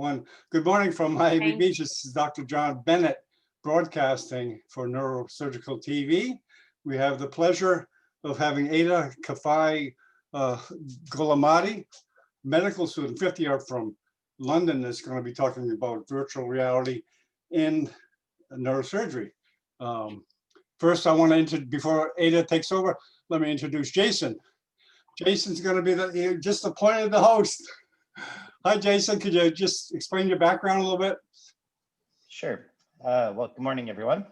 one. Good morning from Miami Thank Beach. This is Dr. John Bennett broadcasting for Neurosurgical TV. We have the pleasure of having Aida Kafai Golamati, medical student, 50 year from London, is going to be talking about virtual reality in neurosurgery. First, I want to before Aida takes over, let me introduce Jason. Jason's going to be just appointed the host. Hi, Jason. Could you just explain your background a little bit? Sure. Well, good morning, everyone.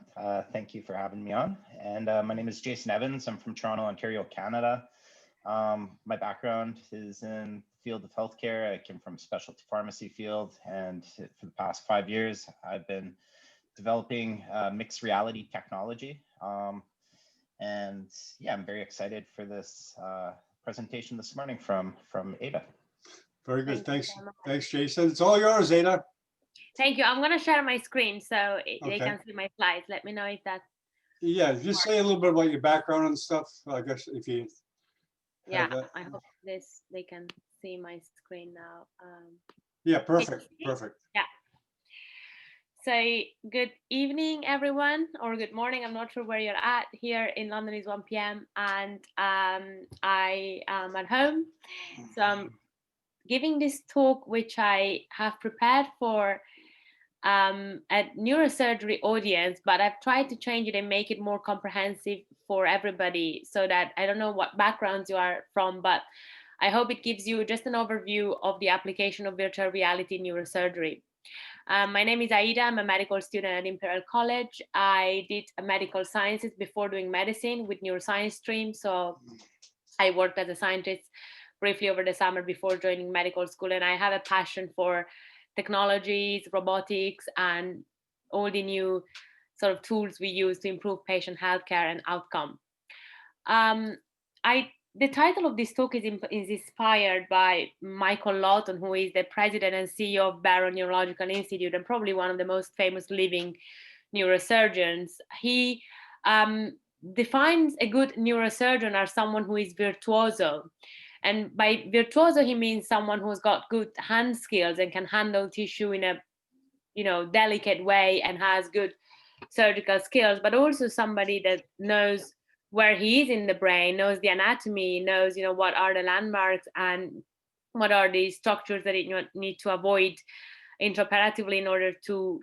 Thank you for having me on. And my name is Jason Evans. I'm from Toronto, Ontario, Canada. My background is in the field of healthcare. I came from a specialty pharmacy field, and for the past 5 years, I've been developing mixed reality technology. And yeah, I'm very excited for this presentation this morning from Aida. Very good. Thanks, Jason. It's all yours, Aida. Thank you. I'm going to share my screen so they can see my slides. Let me know if that's... Yeah, just say a little bit about your background and stuff, I guess, if you... Yeah, I hope they can see my screen now. Yeah, perfect, perfect. Yeah. So good evening, everyone, or good morning. I'm not sure where you're at. Here in London is 1 p.m. and I am at home. So I'm giving this talk, which I have prepared for a neurosurgery audience, but I've tried to change it and make it more comprehensive for everybody so that I don't know what backgrounds you are from, but I hope it gives you just an overview of the application of virtual reality in neurosurgery. My name is Aida. I'm a medical student at Imperial College. I did medical sciences before doing medicine with neuroscience stream. So I worked as a scientist briefly over the summer before joining medical school. And I have a passion for technologies, robotics, and all the new sort of tools we use to improve patient healthcare and outcome. The title of this talk is inspired by Michael Lawton, who is the president and CEO of Barrow Neurological Institute and probably one of the most famous living neurosurgeons. He defines a good neurosurgeon as someone who is virtuoso. And by virtuoso, he means someone who's got good hand skills and can handle tissue in a, delicate way and has good surgical skills, but also somebody that knows where he is in the brain, knows the anatomy, knows, what are the landmarks and what are the structures that you need to avoid intraoperatively in order to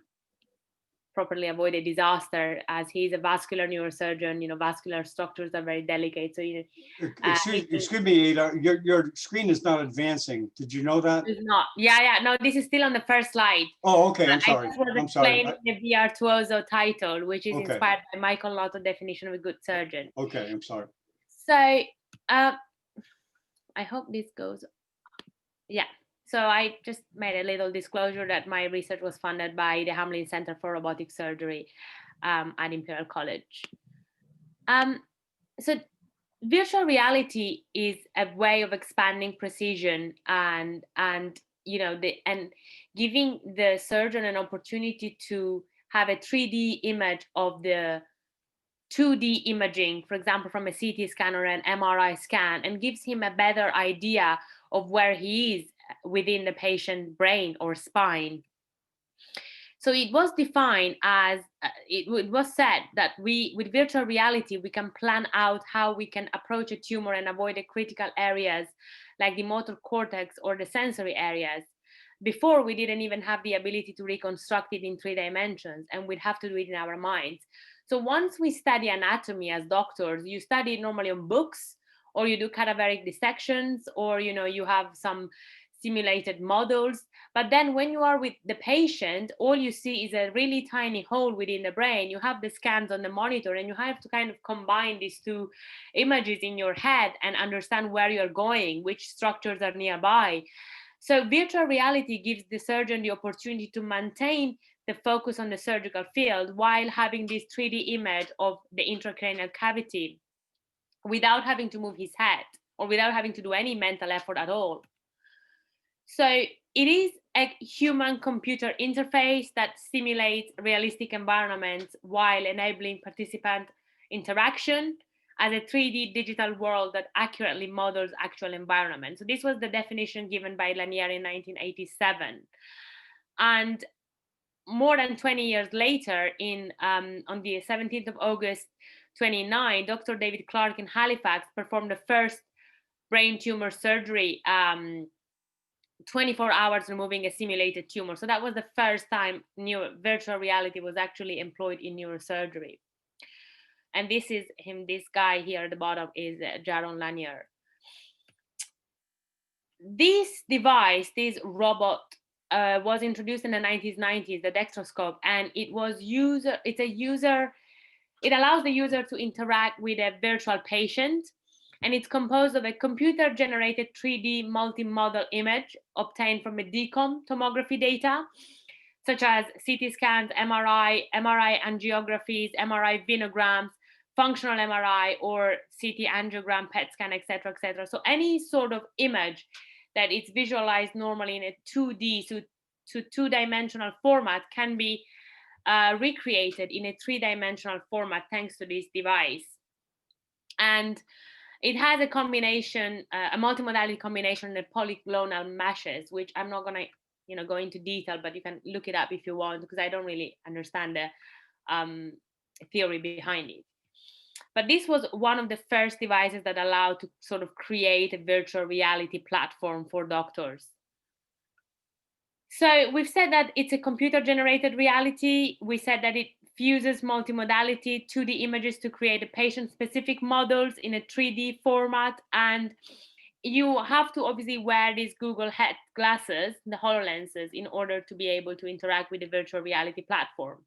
properly avoid a disaster, as he's a vascular neurosurgeon. Vascular structures are very delicate. So, excuse me, Aida, your screen is not advancing. Did you know that? It's not. Yeah. No, this is still on the first slide. Oh, okay. I'm sorry. I was explaining the virtuoso title, which is inspired by Michael Lawton's definition of a good surgeon. Okay, I'm sorry. So, I hope this goes. Yeah. So I just made a little disclosure that my research was funded by the Hamlin Center for Robotic Surgery at Imperial College. So virtual reality is a way of expanding precision and giving the surgeon an opportunity to have a 3D image of the 2D imaging, for example, from a CT scan or an MRI scan, and gives him a better idea of where he is within the patient brain or spine. So it was defined as, it was said that with virtual reality, we can plan out how we can approach a tumor and avoid the critical areas like the motor cortex or the sensory areas. Before, we didn't even have the ability to reconstruct it in 3 dimensions, and we'd have to do it in our minds. So once we study anatomy as doctors, you study it normally on books, or you do cadaveric dissections, or you have some simulated models. But then when you are with the patient, all you see is a really tiny hole within the brain. You have the scans on the monitor, and you have to kind of combine these two images in your head and understand where you're going, which structures are nearby. So virtual reality gives the surgeon the opportunity to maintain the focus on the surgical field while having this 3D image of the intracranial cavity without having to move his head or without having to do any mental effort at all. So it is a human-computer interface that simulates realistic environments while enabling participant interaction as a 3D digital world that accurately models actual environment. So this was the definition given by Lanier in 1987. And more than 20 years later, on the 17th of August 29, Dr. David Clark in Halifax performed the first brain tumor surgery, 24 hours removing a simulated tumor. So that was the first time virtual reality was actually employed in neurosurgery. And this is him, this guy here at the bottom is Jaron Lanier. This device, this robot, was introduced in the 1990s, the dextroscope, and it allows the user to interact with a virtual patient, and it's composed of a computer-generated 3D multimodal image obtained from a DCOM tomography data, such as CT scans, MRI angiographies, MRI venograms, functional MRI, or CT angiogram, PET scan, etc., etc. So any sort of image that is visualized normally in a 2D, so two-dimensional format, can be recreated in a three-dimensional format thanks to this device. And it has a combination, a multimodality combination of polygonal meshes, which I'm not going to go into detail, but you can look it up if you want, because I don't really understand the theory behind it. But this was one of the first devices that allowed to sort of create a virtual reality platform for doctors. So we've said that it's a computer-generated reality. We said that it fuses multimodality, 2D images to create a patient-specific models in a 3D format. And you have to obviously wear these Google Head glasses, the HoloLenses, in order to be able to interact with the virtual reality platform.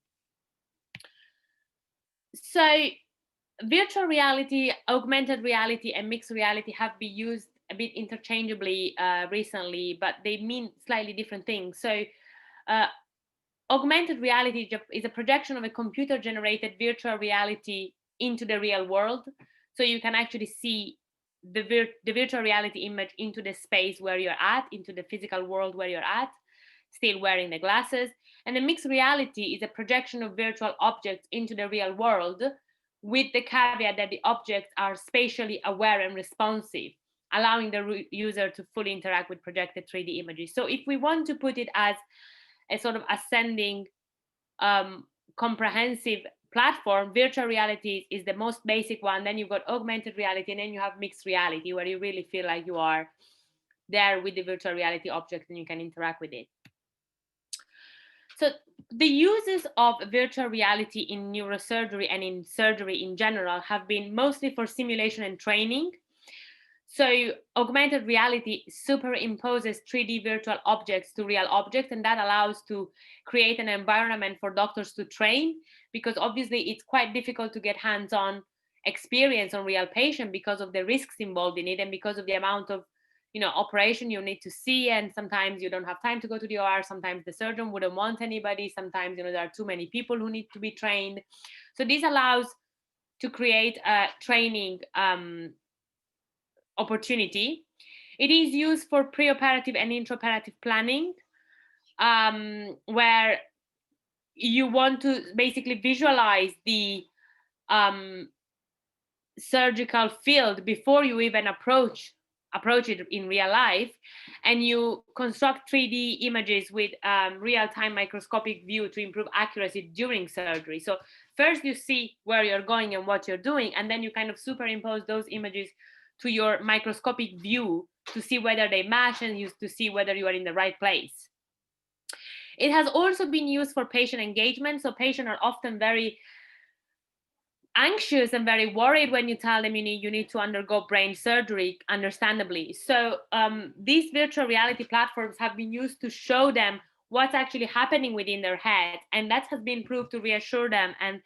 So virtual reality, augmented reality, and mixed reality have been used a bit interchangeably recently, but they mean slightly different things. So augmented reality is a projection of a computer-generated virtual reality into the real world. So you can actually see the virtual reality image into the space where you're at, into the physical world where you're at, still wearing the glasses. And the mixed reality is a projection of virtual objects into the real world, with the caveat that the objects are spatially aware and responsive, allowing the user to fully interact with projected 3D images. So if we want to put it as a sort of ascending, comprehensive platform, virtual reality is the most basic one. Then you've got augmented reality, and then you have mixed reality, where you really feel like you are there with the virtual reality object and you can interact with it. So the uses of virtual reality in neurosurgery and in surgery in general have been mostly for simulation and training. So augmented reality superimposes 3D virtual objects to real objects, and that allows to create an environment for doctors to train, because obviously it's quite difficult to get hands-on experience on real patient because of the risks involved in it, and because of the amount of operation you need to see, and sometimes you don't have time to go to the OR, sometimes the surgeon wouldn't want anybody, sometimes there are too many people who need to be trained. So this allows to create a training opportunity. It is used for preoperative and intraoperative planning, where you want to basically visualize the surgical field before you even approach it in real life, and you construct 3D images with real-time microscopic view to improve accuracy during surgery. So first you see where you're going and what you're doing, and then you kind of superimpose those images to your microscopic view to see whether they match and to see whether you are in the right place. It has also been used for patient engagement. So patients are often very anxious and very worried when you tell them you need to undergo brain surgery, understandably. So these virtual reality platforms have been used to show them what's actually happening within their head, and that has been proved to reassure them and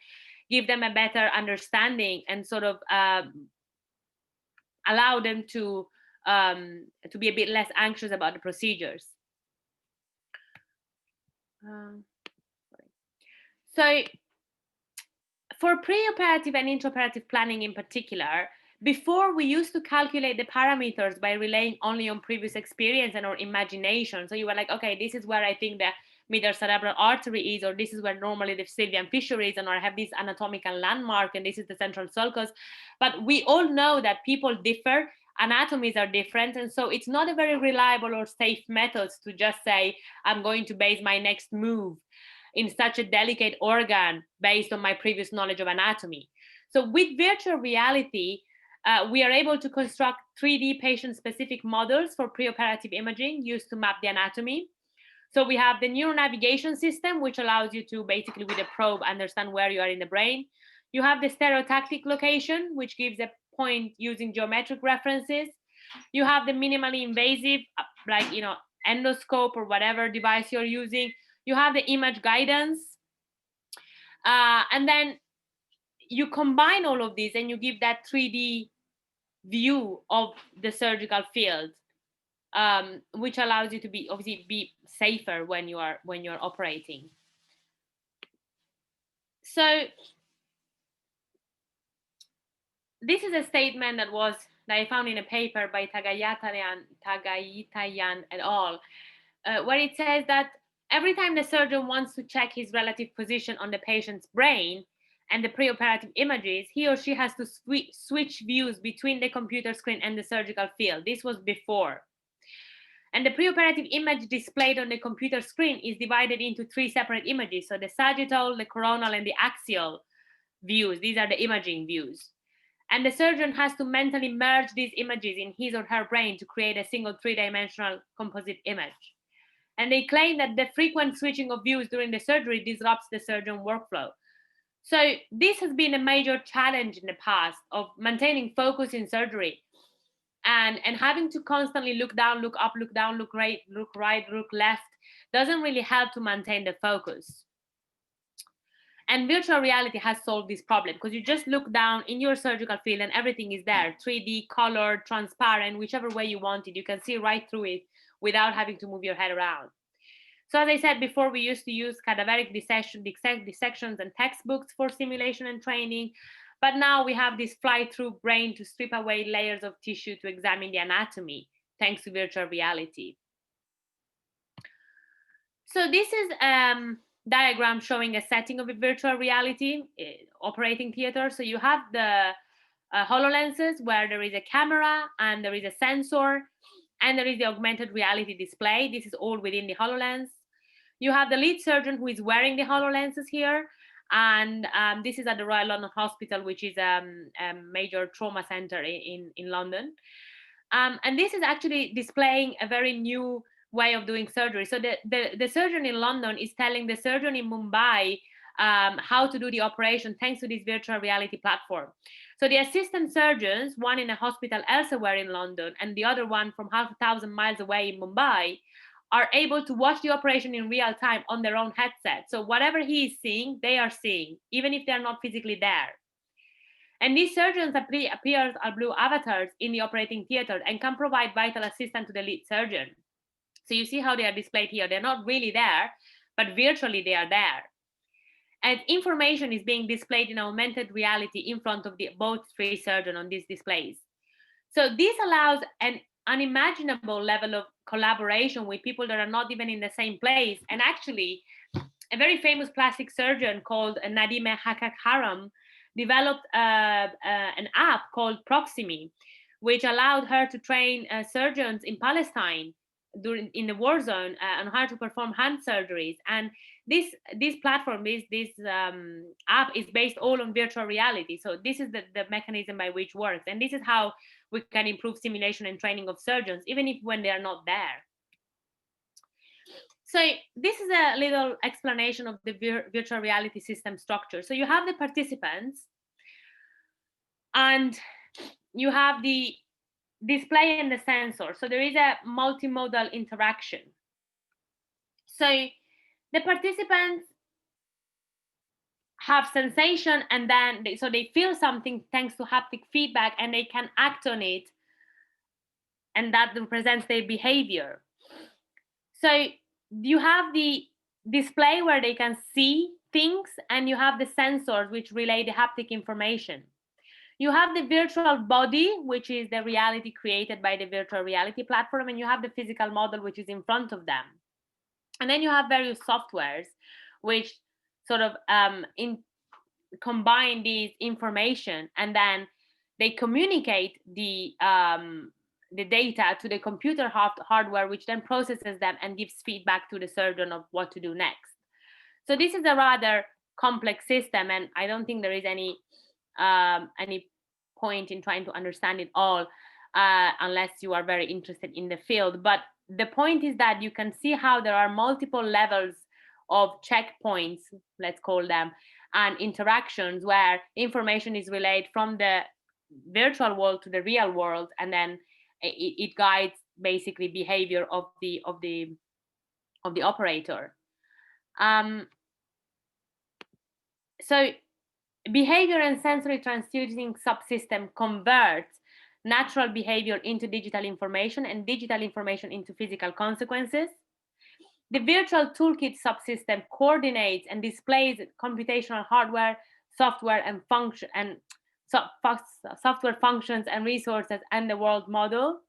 give them a better understanding, and sort of allow them to be a bit less anxious about the procedures. So for preoperative and intraoperative planning in particular, before we used to calculate the parameters by relying only on previous experience and or imagination. So you were like, okay, this is where I think the middle cerebral artery is, or this is where normally the sylvian fissure is, and or I have this anatomical landmark, and this is the central sulcus. But we all know that people differ anatomies are different. And so it's not a very reliable or safe method to just say, I'm going to base my next move in such a delicate organ based on my previous knowledge of anatomy. So with virtual reality, we are able to construct 3D patient-specific models for preoperative imaging used to map the anatomy. So we have the neuronavigation system, which allows you to basically with a probe understand where you are in the brain. You have the stereotactic location, which gives a point using geometric references. You have the minimally invasive, like, endoscope or whatever device you're using. You have the image guidance. And then you combine all of these and you give that 3D view of the surgical field, which allows you to be safer when you're operating. So this is a statement that I found in a paper by Tagayatayan et al., where it says that every time the surgeon wants to check his relative position on the patient's brain and the preoperative images, he or she has to switch views between the computer screen and the surgical field. This was before. And the preoperative image displayed on the computer screen is divided into 3 separate images. So the sagittal, the coronal, and the axial views. These are the imaging views. And the surgeon has to mentally merge these images in his or her brain to create a single 3-dimensional composite image. And they claim that the frequent switching of views during the surgery disrupts the surgeon workflow. So this has been a major challenge in the past of maintaining focus in surgery and having to constantly look down, look up, look down, look right, look left doesn't really help to maintain the focus. And virtual reality has solved this problem because you just look down in your surgical field and everything is there, 3D, colored, transparent, whichever way you want it. You can see right through it without having to move your head around. So as I said before, we used to use cadaveric dissections and textbooks for simulation and training. But now we have this fly-through brain to strip away layers of tissue to examine the anatomy, thanks to virtual reality. So this is diagram showing a setting of a virtual reality operating theater. So you have the HoloLenses where there is a camera and there is a sensor and there is the augmented reality display. This is all within the HoloLens. You have the lead surgeon who is wearing the HoloLenses here. And this is at the Royal London Hospital, which is a major trauma center in London. And this is actually displaying a very new way of doing surgery. So the surgeon in London is telling the surgeon in Mumbai how to do the operation thanks to this virtual reality platform. So the assistant surgeons, one in a hospital elsewhere in London and the other one from 5,000 miles away in Mumbai, are able to watch the operation in real time on their own headset. So whatever he is seeing, they are seeing, even if they're not physically there. And these surgeons appear as blue avatars in the operating theater and can provide vital assistance to the lead surgeon. So you see how they are displayed here. They're not really there, but virtually they are there. And information is being displayed in augmented reality in front of both 3 surgeons on these displays. So this allows an unimaginable level of collaboration with people that are not even in the same place. And actually, a very famous plastic surgeon called Nadime Hakakharam developed an app called Proximi, which allowed her to train surgeons in Palestine in the war zone on how to perform hand surgeries. And this platform, this app is based all on virtual reality. So this is the mechanism by which it works. And this is how we can improve simulation and training of surgeons, even if when they are not there. So this is a little explanation of the virtual reality system structure. So you have the participants and you have the display and the sensor. So there is a multimodal interaction. So the participants have sensation and then so they feel something thanks to haptic feedback and they can act on it, and that represents their behavior. So you have the display where they can see things and you have the sensors which relay the haptic information. You have the virtual body, which is the reality created by the virtual reality platform, and you have the physical model which is in front of them. And then you have various softwares which sort of combine these information and then they communicate the data to the computer hardware, which then processes them and gives feedback to the surgeon of what to do next. So this is a rather complex system, and I don't think there is any point in trying to understand it all unless you are very interested in the field. But the point is that you can see how there are multiple levels of checkpoints, let's call them, and interactions where information is relayed from the virtual world to the real world, and then it guides basically behavior of the operator. So behavior and sensory transducing subsystem converts natural behavior into digital information and digital information into physical consequences. The virtual toolkit subsystem coordinates and displays computational hardware, software, and software functions and resources and the world model.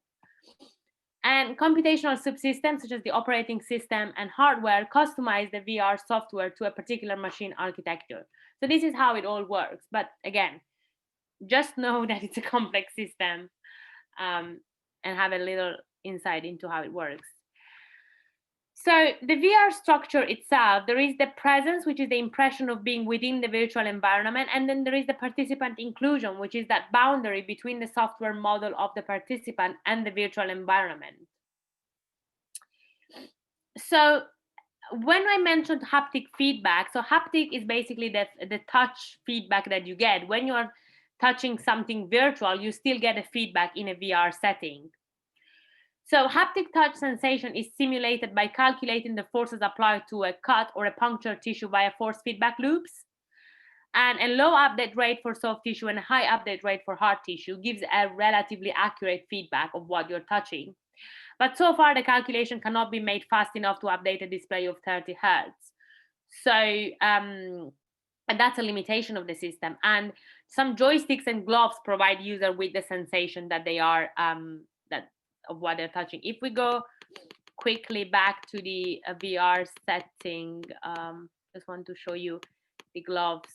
And computational subsystems such as the operating system and hardware customize the VR software to a particular machine architecture. So this is how it all works. But again, just know that it's a complex system and have a little insight into how it works. So the VR structure itself, there is the presence, which is the impression of being within the virtual environment. And then there is the participant inclusion, which is that boundary between the software model of the participant and the virtual environment. So when I mentioned haptic feedback, so haptic is basically the touch feedback that you get. When you are touching something virtual, you still get a feedback in a VR setting. So haptic touch sensation is simulated by calculating the forces applied to a cut or a punctured tissue via force feedback loops. And a low update rate for soft tissue and a high update rate for hard tissue gives a relatively accurate feedback of what you're touching. But so far, the calculation cannot be made fast enough to update a display of 30 Hertz. So and that's a limitation of the system. And some joysticks and gloves provide user with the sensation that they are of what they're touching. If we go quickly back to the VR setting, just want to show you the gloves.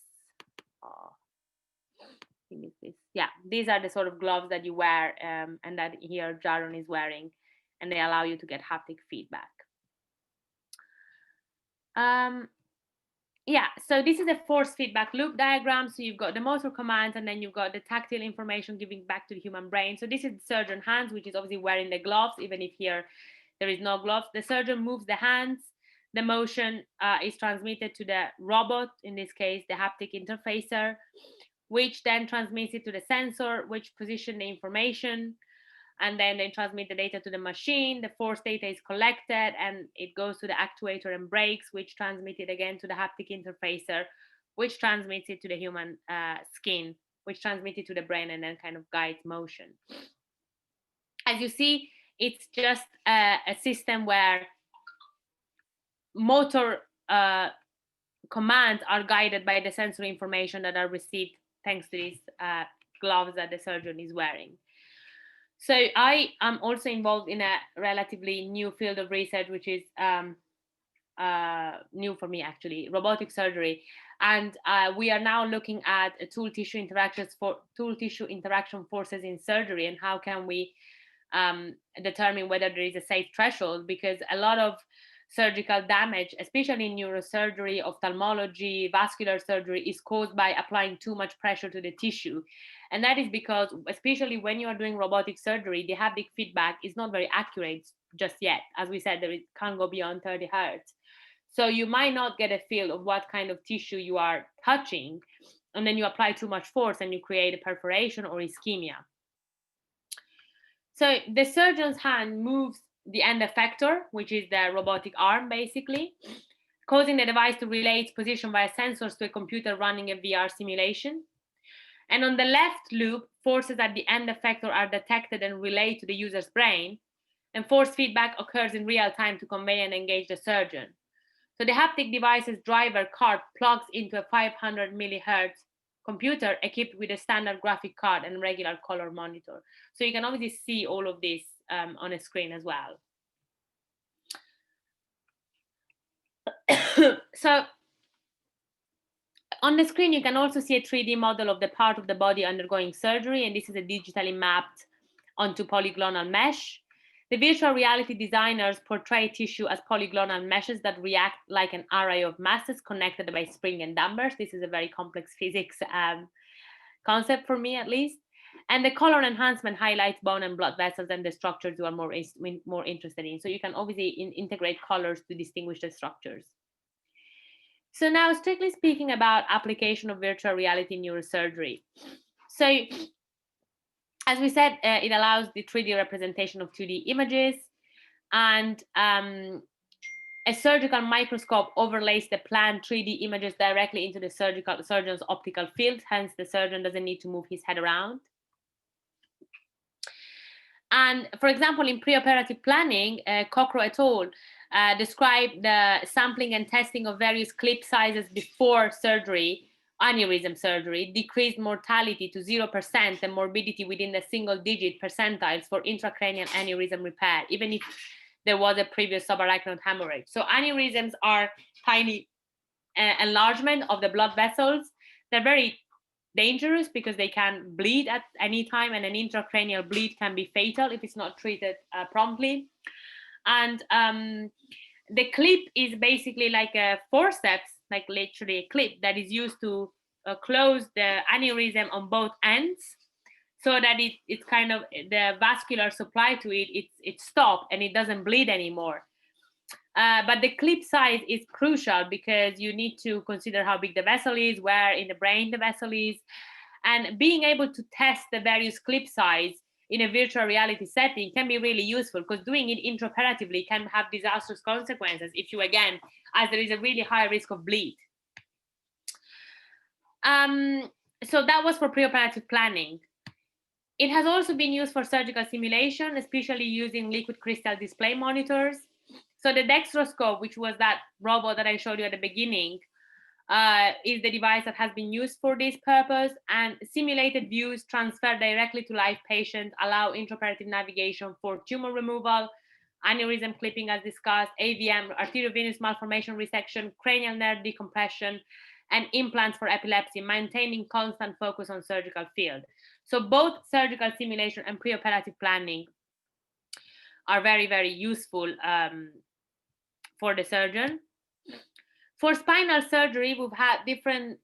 Yeah, these are the sort of gloves that you wear and that here Jaron is wearing, and they allow you to get haptic feedback. Yeah, so this is a force feedback loop diagram. So you've got the motor commands, and then you've got the tactile information giving back to the human brain. So this is the surgeon hands, which is obviously wearing the gloves, even if here there is no gloves. The surgeon moves the hands. The motion is transmitted to the robot, in this case, the haptic interfacer, which then transmits it to the sensor, which position the information. And then they transmit the data to the machine. The force data is collected and it goes to the actuator and brakes, which transmit it again to the haptic interfacer, which transmits it to the human skin, which transmits it to the brain and then kind of guides motion. As you see, it's just a system where motor commands are guided by the sensory information that are received thanks to these gloves that the surgeon is wearing. So I am also involved in a relatively new field of research, which is new for me, actually, robotic surgery. And we are now looking at tool tissue interaction forces in surgery, and how can we determine whether there is a safe threshold, because a lot of surgical damage, especially in neurosurgery, ophthalmology, vascular surgery, is caused by applying too much pressure to the tissue. And that is because, especially when you are doing robotic surgery, the haptic feedback is not very accurate just yet. As we said, it can't go beyond 30 Hertz. So you might not get a feel of what kind of tissue you are touching, and then you apply too much force and you create a perforation or ischemia. So the surgeon's hand moves the end effector, which is the robotic arm, basically, causing the device to relay its position via sensors to a computer running a VR simulation. And on the left loop, forces at the end effector are detected and relayed to the user's brain, and force feedback occurs in real time to convey and engage the surgeon. So the haptic device's driver card plugs into a 500 millihertz computer equipped with a standard graphic card and regular color monitor. So you can obviously see all of this on a screen as well. So On the screen, you can also see a 3D model of the part of the body undergoing surgery, and this is a digitally mapped onto polygonal mesh. The virtual reality designers portray tissue as polygonal meshes that react like an array of masses connected by spring and dampers. This is a very complex physics concept for me, at least. And the color enhancement highlights bone and blood vessels and the structures you are more interested in. So you can obviously integrate colors to distinguish the structures. So now, strictly speaking about application of virtual reality in neurosurgery. So as we said, it allows the 3D representation of 2D images, and a surgical microscope overlays the planned 3D images directly into the surgeon's optical field. Hence, the surgeon doesn't need to move his head around. And for example, in preoperative planning, Cockrow et al. Described the sampling and testing of various clip sizes before surgery, aneurysm surgery, decreased mortality to 0% and morbidity within the single-digit percentiles for intracranial aneurysm repair, even if there was a previous subarachnoid hemorrhage. So aneurysms are tiny enlargement of the blood vessels. They're very dangerous because they can bleed at any time, and an intracranial bleed can be fatal if it's not treated promptly. And the clip is basically like a forceps, like literally a clip that is used to close the aneurysm on both ends, so that it's kind of the vascular supply to it's stopped and it doesn't bleed anymore. But the clip size is crucial because you need to consider how big the vessel is, where in the brain the vessel is, and being able to test the various clip size in a virtual reality setting can be really useful, because doing it intraoperatively can have disastrous consequences if you, again, as there is a really high risk of bleed. So that was for preoperative planning. It has also been used for surgical simulation, especially using liquid crystal display monitors. So the dextroscope, which was that robot that I showed you at the beginning, is the device that has been used for this purpose, and simulated views transferred directly to live patients allow intraoperative navigation for tumor removal, aneurysm clipping as discussed, AVM, arteriovenous malformation resection, cranial nerve decompression, and implants for epilepsy, maintaining constant focus on surgical field. So both surgical simulation and preoperative planning are very, very useful for the surgeon. For spinal surgery, we've had different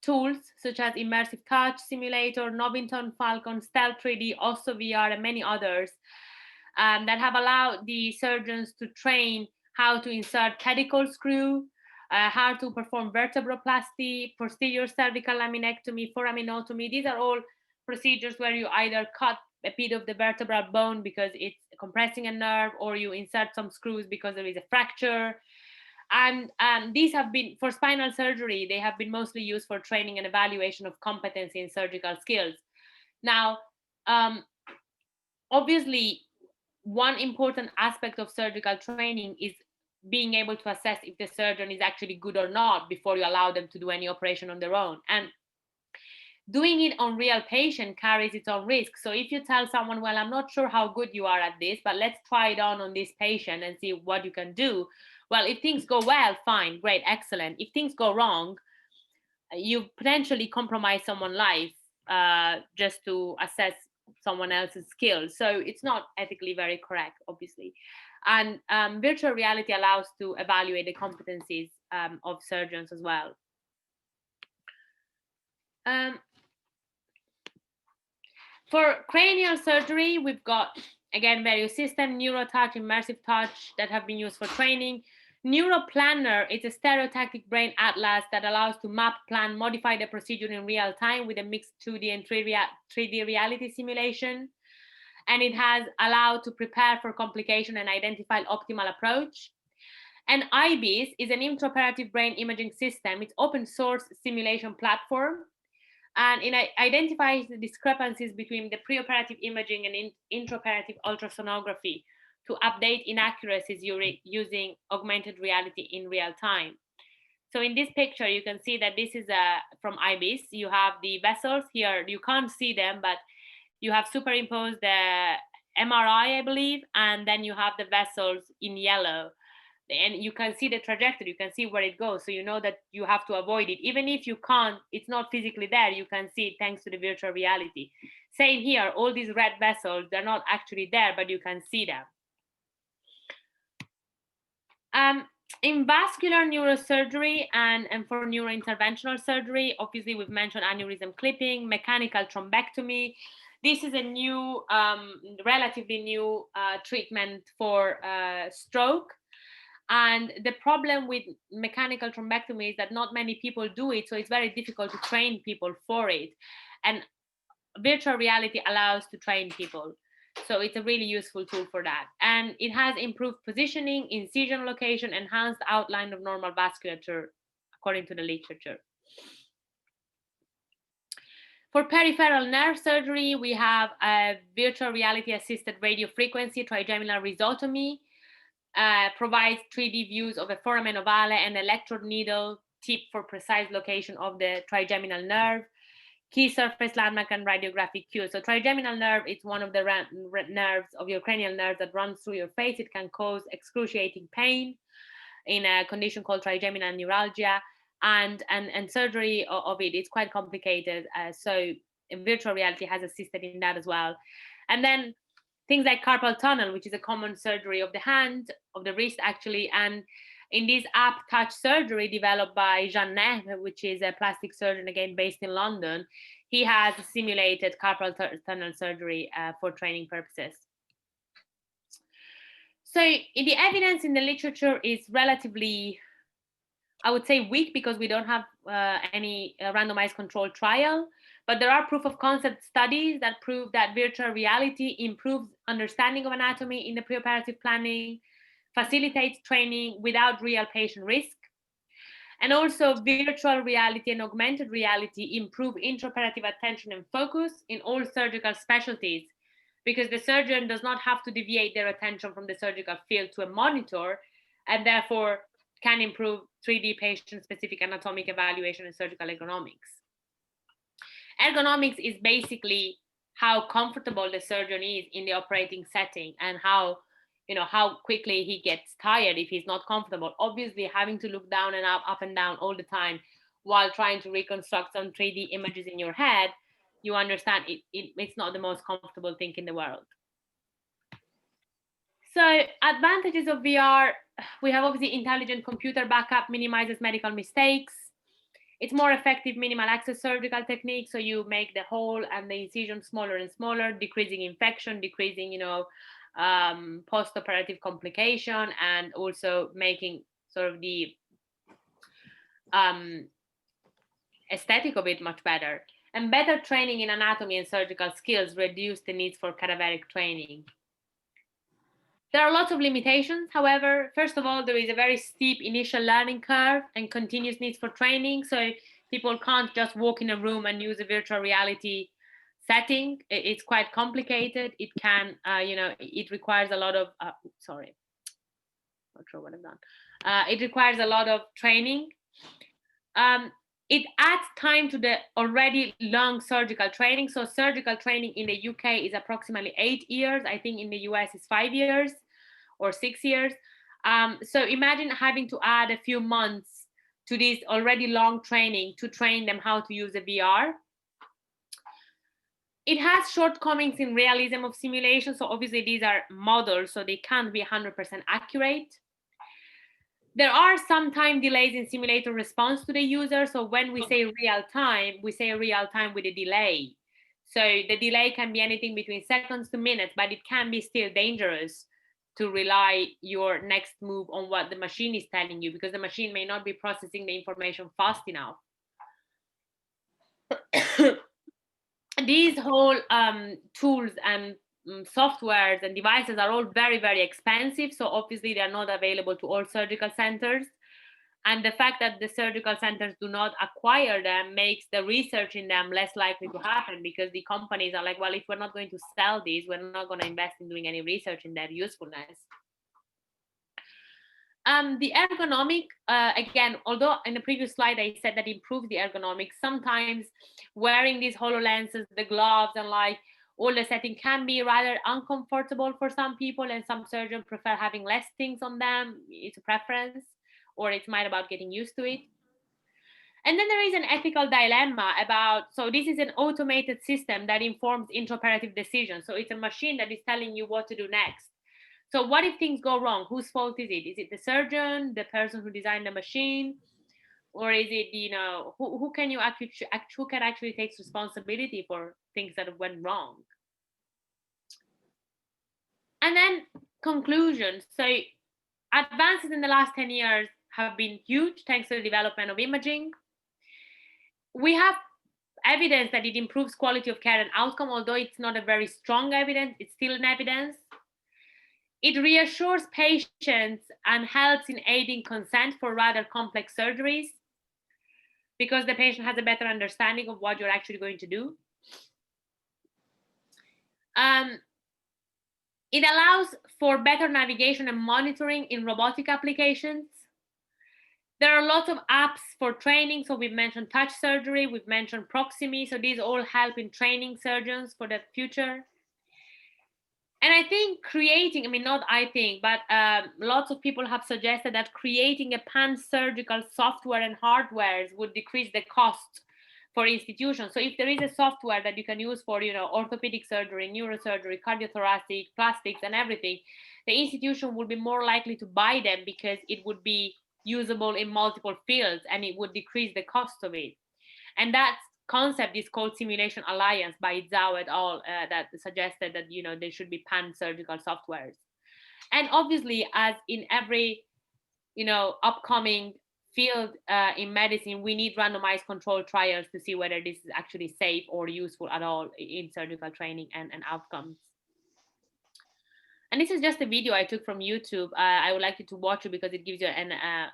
tools such as Immersive Touch Simulator, Novington Falcon, Stealth 3D, Osso VR, and many others that have allowed the surgeons to train how to insert pedicle screw, how to perform vertebroplasty, posterior cervical laminectomy, foraminotomy. These are all procedures where you either cut a bit of the vertebral bone because it's compressing a nerve, or you insert some screws because there is a fracture. And these have been, for spinal surgery, they have been mostly used for training and evaluation of competency in surgical skills. Now, obviously, one important aspect of surgical training is being able to assess if the surgeon is actually good or not before you allow them to do any operation on their own. And doing it on real patient carries its own risk. So if you tell someone, well, I'm not sure how good you are at this, but let's try it on this patient and see what you can do. Well, if things go well, fine, great, excellent. If things go wrong, you potentially compromise someone's life just to assess someone else's skills. So it's not ethically very correct, obviously. And virtual reality allows to evaluate the competencies of surgeons as well. For cranial surgery, we've got, again, various systems, NeuroTouch, Immersive Touch, that have been used for training. NeuroPlanner is a stereotactic brain atlas that allows to map, plan, modify the procedure in real time with a mixed 2D and 3D reality simulation. And it has allowed to prepare for complication and identify optimal approach. And IBIS is an intraoperative brain imaging system. It's open source simulation platform. And it identifies the discrepancies between the preoperative imaging and intraoperative ultrasonography to update inaccuracies using augmented reality in real time. So in this picture, you can see that this is from IBIS. You have the vessels here. You can't see them, but you have superimposed the MRI, I believe, and then you have the vessels in yellow. and you can see the trajectory, you can see where it goes, so you know that you have to avoid it. Even if you can't, it's not physically there, you can see it thanks to the virtual reality. Same here, all these red vessels, they're not actually there, but you can see them. In vascular neurosurgery and for neurointerventional surgery, obviously we've mentioned aneurysm clipping, mechanical thrombectomy. This is a new, relatively new treatment for stroke. And the problem with mechanical thrombectomy is that not many people do it, so it's very difficult to train people for it. And virtual reality allows to train people. So it's a really useful tool for that. And it has improved positioning, incision location, enhanced outline of normal vasculature, according to the literature. For peripheral nerve surgery, we have a virtual reality assisted radiofrequency trigeminal rhizotomy. Provides 3D views of a foramen ovale and electrode needle tip for precise location of the trigeminal nerve, key surface landmark and radiographic cues. So trigeminal nerve is one of the nerves of your cranial nerve that runs through your face. It can cause excruciating pain in a condition called trigeminal neuralgia, and surgery of it is quite complicated. So virtual reality has assisted in that as well. And then things like carpal tunnel, which is a common surgery of the hand, of the wrist actually. And in this app touch surgery developed by Jean Neve, which is a plastic surgeon, again, based in London, he has simulated carpal tunnel surgery for training purposes. So the evidence in the literature is relatively, I would say, weak, because we don't have any randomized controlled trial. But there are proof of concept studies that prove that virtual reality improves understanding of anatomy in the preoperative planning, facilitates training without real patient risk. And also virtual reality and augmented reality improve intraoperative attention and focus in all surgical specialties, because the surgeon does not have to deviate their attention from the surgical field to a monitor, and therefore can improve 3D patient-specific anatomic evaluation and surgical ergonomics. Ergonomics is basically how comfortable the surgeon is in the operating setting, and how quickly he gets tired if he's not comfortable. Obviously, having to look down and up and down all the time while trying to reconstruct some 3D images in your head, you understand it's not the most comfortable thing in the world. So advantages of VR, we have obviously intelligent computer backup, minimizes medical mistakes. It's more effective minimal access surgical technique. So you make the hole and the incision smaller and smaller, decreasing infection, decreasing, post-operative complication, and also making sort of the aesthetic of it much better. And better training in anatomy and surgical skills reduce the needs for cadaveric training. There are lots of limitations, however. First of all, there is a very steep initial learning curve and continuous needs for training. So people can't just walk in a room and use a virtual reality setting. It's quite complicated. It can, it requires a lot of, sorry, not sure what I've done. It requires a lot of training. It adds time to the already long surgical training. So surgical training in the UK is approximately 8 years. I think in the US it's 5 years or 6 years. So imagine having to add a few months to this already long training to train them how to use a VR. It has shortcomings in realism of simulation. So obviously these are models, so they can't be 100% accurate. There are some time delays in simulator response to the user. So when we say real time, we say real time with a delay. So the delay can be anything between seconds to minutes, but it can be still dangerous to rely your next move on what the machine is telling you, because the machine may not be processing the information fast enough. These whole tools and softwares and devices are all very, very expensive. So obviously they're not available to all surgical centers. And the fact that the surgical centers do not acquire them makes the research in them less likely to happen, because the companies are like, well, if we're not going to sell these, we're not going to invest in doing any research in their usefulness. The ergonomic, again, although in the previous slide I said that improves the ergonomics, sometimes wearing these HoloLenses, the gloves, and like all the setting can be rather uncomfortable for some people, and some surgeons prefer having less things on them. It's a preference, or it's more about getting used to it. And then there is an ethical dilemma about, so this is an automated system that informs intraoperative decisions. So it's a machine that is telling you what to do next. So what if things go wrong? Whose fault is it? Is it the surgeon, the person who designed the machine? Or is it, who can actually take responsibility for things that went wrong? And then conclusions. So advances in the last 10 years have been huge thanks to the development of imaging. We have evidence that it improves quality of care and outcome, although it's not a very strong evidence, it's still an evidence. It reassures patients and helps in aiding consent for rather complex surgeries because the patient has a better understanding of what you're actually going to do. It allows for better navigation and monitoring in robotic applications. There are lots of apps for training. So we've mentioned touch surgery, we've mentioned Proximi. So these all help in training surgeons for the future. And I think lots of people have suggested that creating a pan-surgical software and hardware would decrease the cost for institutions. So if there is a software that you can use for, orthopedic surgery, neurosurgery, cardiothoracic, plastics, and everything, the institution would be more likely to buy them because it would be usable in multiple fields and it would decrease the cost of it. And that concept is called Simulation Alliance by Zhao et al. That suggested that there should be pan-surgical softwares. And obviously, as in every upcoming field in medicine, we need randomized controlled trials to see whether this is actually safe or useful at all in surgical training and outcomes. And this is just a video I took from YouTube. I would like you to watch it because it gives you a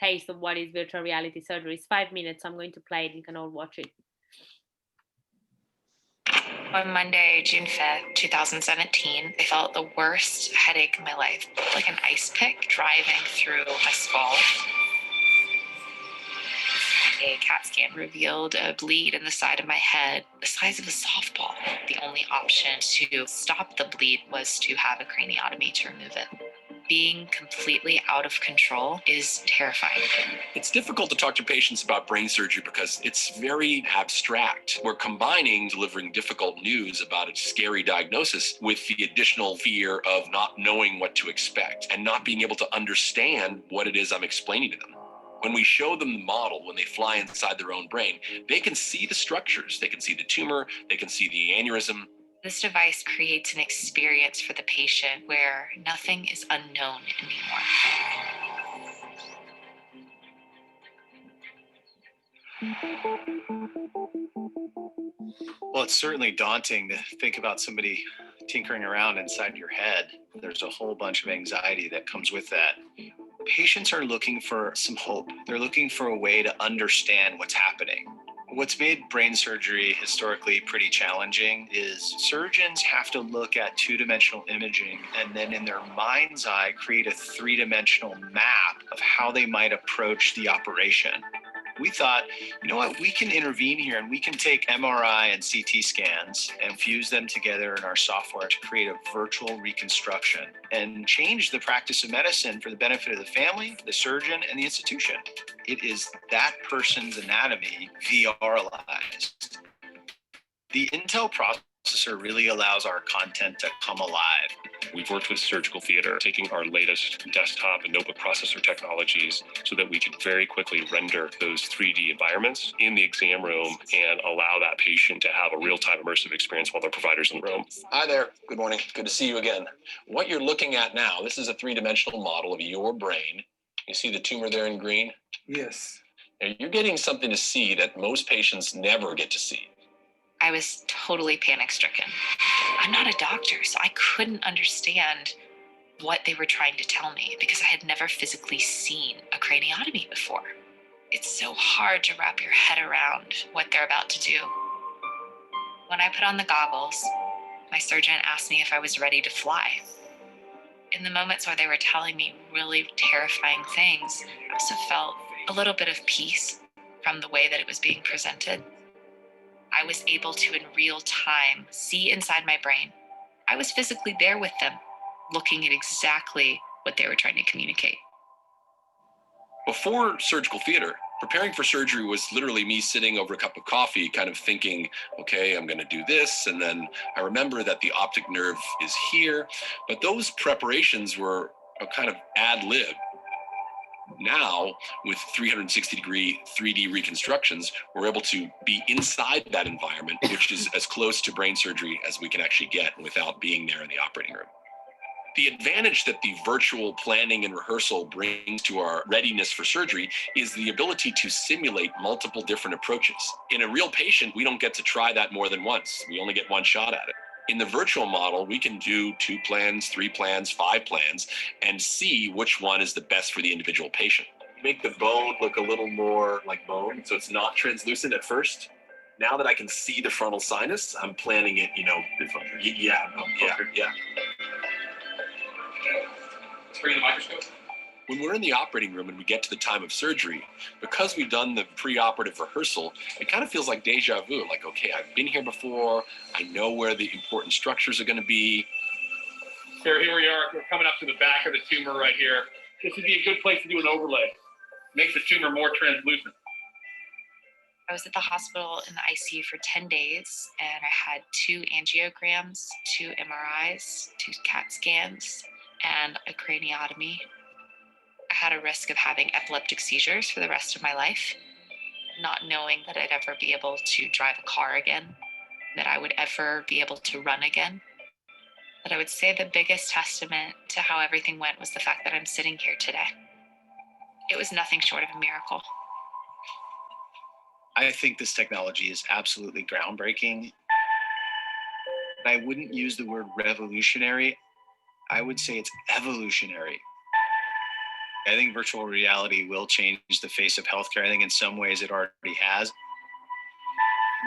taste of what is virtual reality surgery. It's 5 minutes. So I'm going to play it. You can all watch it. On Monday, June 5th, 2017, I felt the worst headache in my life, like an ice pick driving through my skull. A CAT scan revealed a bleed in the side of my head, the size of a softball. The only option to stop the bleed was to have a craniotomy to remove it. Being completely out of control is terrifying. It's difficult to talk to patients about brain surgery because it's very abstract. We're combining delivering difficult news about a scary diagnosis with the additional fear of not knowing what to expect and not being able to understand what it is I'm explaining to them. When we show them the model, when they fly inside their own brain, they can see the structures, they can see the tumor, they can see the aneurysm. This device creates an experience for the patient where nothing is unknown anymore. Well, it's certainly daunting to think about somebody tinkering around inside your head. There's a whole bunch of anxiety that comes with that. Patients are looking for some hope. They're looking for a way to understand what's happening. What's made brain surgery historically pretty challenging is surgeons have to look at two-dimensional imaging and then in their mind's eye create a three-dimensional map of how they might approach the operation. We thought, you know what, we can intervene here and we can take MRI and CT scans and fuse them together in our software to create a virtual reconstruction and change the practice of medicine for the benefit of the family, the surgeon, and the institution. It is that person's anatomy VRalized. The Intel processor really allows our content to come alive. We've worked with surgical theater, taking our latest desktop and notebook processor technologies so that we can very quickly render those 3D environments in the exam room and allow that patient to have a real-time immersive experience while their provider's in the room. Hi there. Good morning. Good to see you again. What you're looking at now, this is a three-dimensional model of your brain. You see the tumor there in green? Yes. And you're getting something to see that most patients never get to see. I was totally panic-stricken. I'm not a doctor, so I couldn't understand what they were trying to tell me because I had never physically seen a craniotomy before. It's so hard to wrap your head around what they're about to do. When I put on the goggles, my surgeon asked me if I was ready to fly. In the moments where they were telling me really terrifying things, I also felt a little bit of peace from the way that it was being presented. I was able to, in real time, see inside my brain. I was physically there with them, looking at exactly what they were trying to communicate. Before surgical theater, preparing for surgery was literally me sitting over a cup of coffee, kind of thinking, okay, I'm going to do this. And then I remember that the optic nerve is here. But those preparations were a kind of ad lib. Now, with 360-degree 3D reconstructions, we're able to be inside that environment, which is as close to brain surgery as we can actually get without being there in the operating room. The advantage that the virtual planning and rehearsal brings to our readiness for surgery is the ability to simulate multiple different approaches. In a real patient, we don't get to try that more than once. We only get one shot at it. In the virtual model, we can do 2 plans, 3 plans, 5 plans, and see which one is the best for the individual patient. Make the bone look a little more like bone, so it's not translucent at first. Now that I can see the frontal sinus, I'm planning it, yeah. Let's bring in the microscope. When we're in the operating room and we get to the time of surgery, because we've done the preoperative rehearsal, it kind of feels like deja vu, like, okay, I've been here before, I know where the important structures are going to be. Here we are, we're coming up to the back of the tumor right here. This would be a good place to do an overlay. Makes the tumor more translucent. I was at the hospital in the ICU for 10 days, and I had 2 angiograms, 2 MRIs, 2 CAT scans, and a craniotomy. I had a risk of having epileptic seizures for the rest of my life, not knowing that I'd ever be able to drive a car again, that I would ever be able to run again. But I would say the biggest testament to how everything went was the fact that I'm sitting here today. It was nothing short of a miracle. I think this technology is absolutely groundbreaking. I wouldn't use the word revolutionary. I would say it's evolutionary. I think virtual reality will change the face of healthcare. I think in some ways it already has.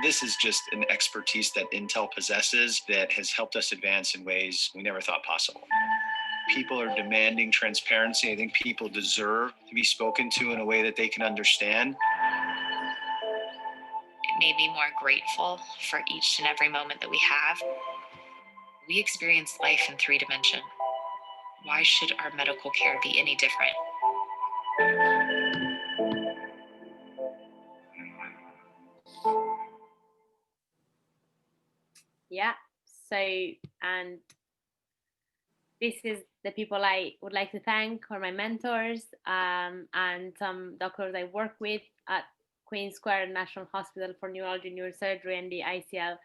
This is just an expertise that Intel possesses that has helped us advance in ways we never thought possible. People are demanding transparency. I think people deserve to be spoken to in a way that they can understand. It made me more grateful for each and every moment that we have. We experience life in 3 dimensions. Why should our medical care be any different? Yeah. So, and this is the people I would like to thank, are my mentors, and some doctors I work with at Queen Square National Hospital for Neurology and Neurosurgery and the ICL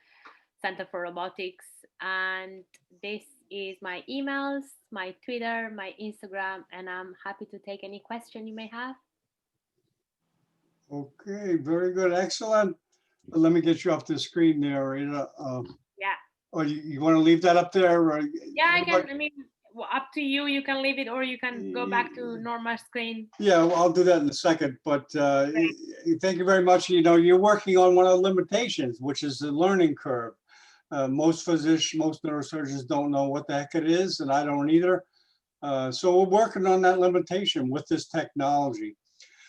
Center for Robotics. And this is my emails, my Twitter, my Instagram, and I'm happy to take any question you may have. Okay, very good, excellent. Let me get you off the screen there, Aida. Yeah. Or you want to leave that up there? Or Yeah, I can. I mean, up to you. You can leave it, or you can go back to normal screen. Yeah, well, I'll do that in a second. But thank you very much. You're working on one of the limitations, which is the learning curve. Most physicians, most neurosurgeons don't know what the heck it is, and I don't either. So we're working on that limitation with this technology.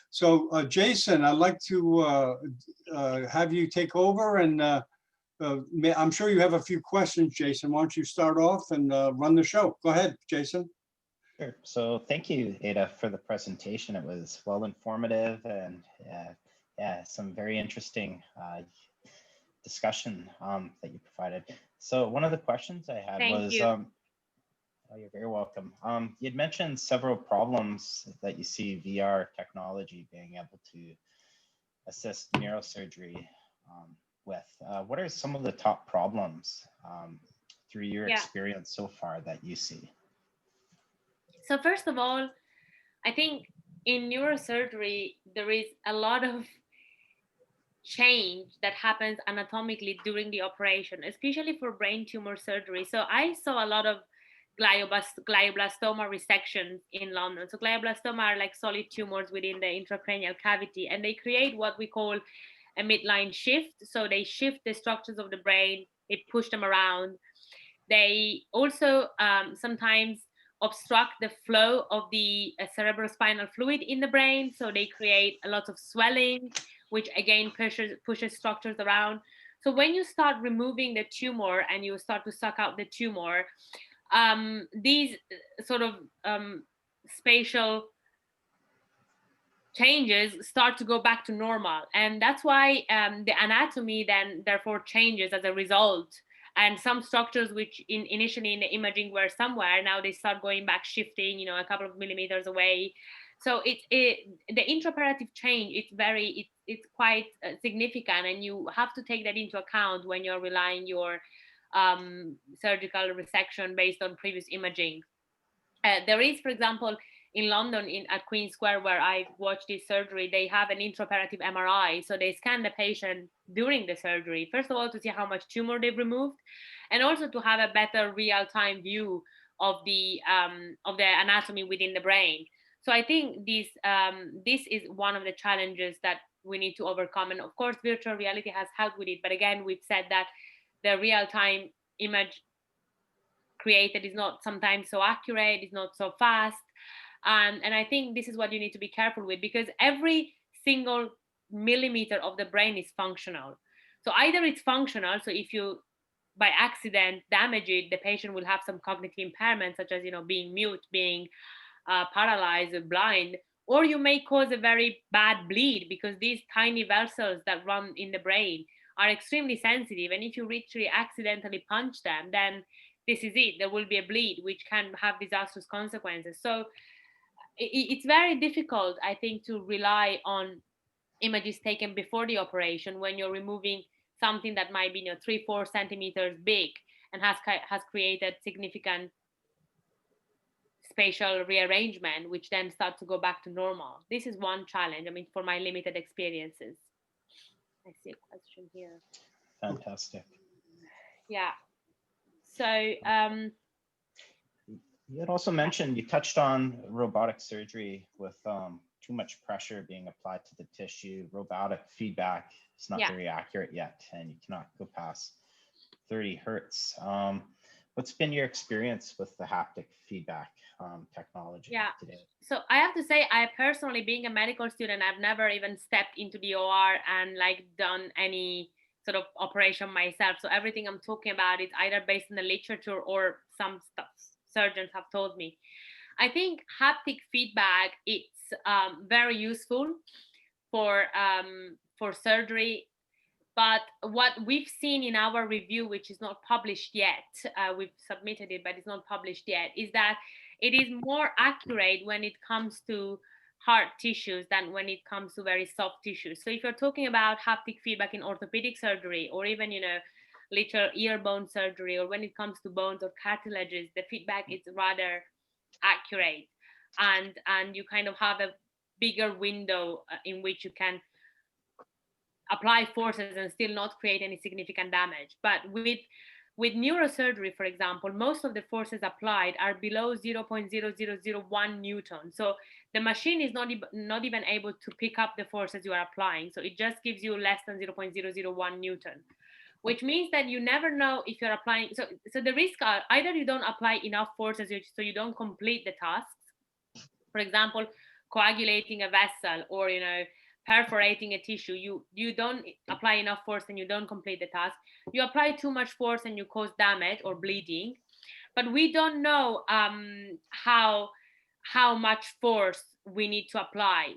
So Jason, I'd like to have you take over, and I'm sure you have a few questions, Jason. Why don't you start off and run the show? Go ahead, Jason. Sure. So thank you, Aida, for the presentation. It was well informative and some very interesting discussion that you provided. So one of the questions I had was, oh, you're very welcome. You had mentioned several problems that you see VR technology being able to assist neurosurgery with. What are some of the top problems through your experience so far that you see? So first of all, I think in neurosurgery, there is a lot of change that happens anatomically during the operation, especially for brain tumor surgery. So I saw a lot of glioblastoma resections in London. So glioblastoma are like solid tumors within the intracranial cavity, and they create what we call a midline shift. So they shift the structures of the brain, they push them around. They also sometimes obstruct the flow of the cerebrospinal fluid in the brain. So they create a lot of swelling, which again pushes structures around. So when you start removing the tumor and you start to suck out the tumor, these sort of spatial changes start to go back to normal, and that's why the anatomy then therefore changes as a result. And some structures which initially in the imaging were somewhere, now they start going back, shifting, you know, a couple of millimeters away. So the intraoperative change, it's quite significant, and you have to take that into account when you're relying your surgical resection based on previous imaging. There is, for example, in London, at Queen Square, where I watched this surgery, they have an intraoperative MRI. So they scan the patient during the surgery, first of all, to see how much tumor they've removed, and also to have a better real-time view of the anatomy within the brain. So I think this is one of the challenges that we need to overcome. And of course, virtual reality has helped with it. But again, we've said that the real-time image created is not sometimes so accurate, it's not so fast. And I think this is what you need to be careful with, because every single millimeter of the brain is functional. So either it's functional, so if you by accident damage it, the patient will have some cognitive impairment, such as, you know, being mute, being paralyzed or blind, or you may cause a very bad bleed, because these tiny vessels that run in the brain are extremely sensitive, and if you literally accidentally punch them, then this is it, there will be a bleed which can have disastrous consequences. So it's very difficult, I think, to rely on images taken before the operation when you're removing something that might be, you know, 3-4 centimeters big and has created significant spatial rearrangement, which then starts to go back to normal. This is one challenge, I mean, for my limited experiences. I see a question here. Fantastic. Yeah. So you had also mentioned, you touched on robotic surgery with too much pressure being applied to the tissue. Robotic feedback is not very accurate yet, and you cannot go past 30 hertz. What's been your experience with the haptic feedback technology today? So I have to say, I personally, being a medical student, I've never even stepped into the OR and like done any sort of operation myself. So everything I'm talking about is either based on the literature or some stuff surgeons have told me. I think haptic feedback, it's very useful for surgery. But what we've seen in our review, which is not published yet, we've submitted it, but it's not published yet, is that it is more accurate when it comes to hard tissues than when it comes to very soft tissues. So if you're talking about haptic feedback in orthopedic surgery, or even, you know, literal ear bone surgery, or when it comes to bones or cartilages, the feedback is rather accurate, and you kind of have a bigger window in which you can apply forces and still not create any significant damage. But with neurosurgery, for example, most of the forces applied are below 0.0001 Newton. So the machine is not even able to pick up the forces you are applying. So it just gives you less than 0.001 Newton, which means that you never know if you're applying. So the risk are either you don't apply enough forces, so you don't complete the tasks. For example, coagulating a vessel, or, you know, perforating a tissue, you don't apply enough force and you don't complete the task. You apply too much force and you cause damage or bleeding. But we don't know how much force we need to apply.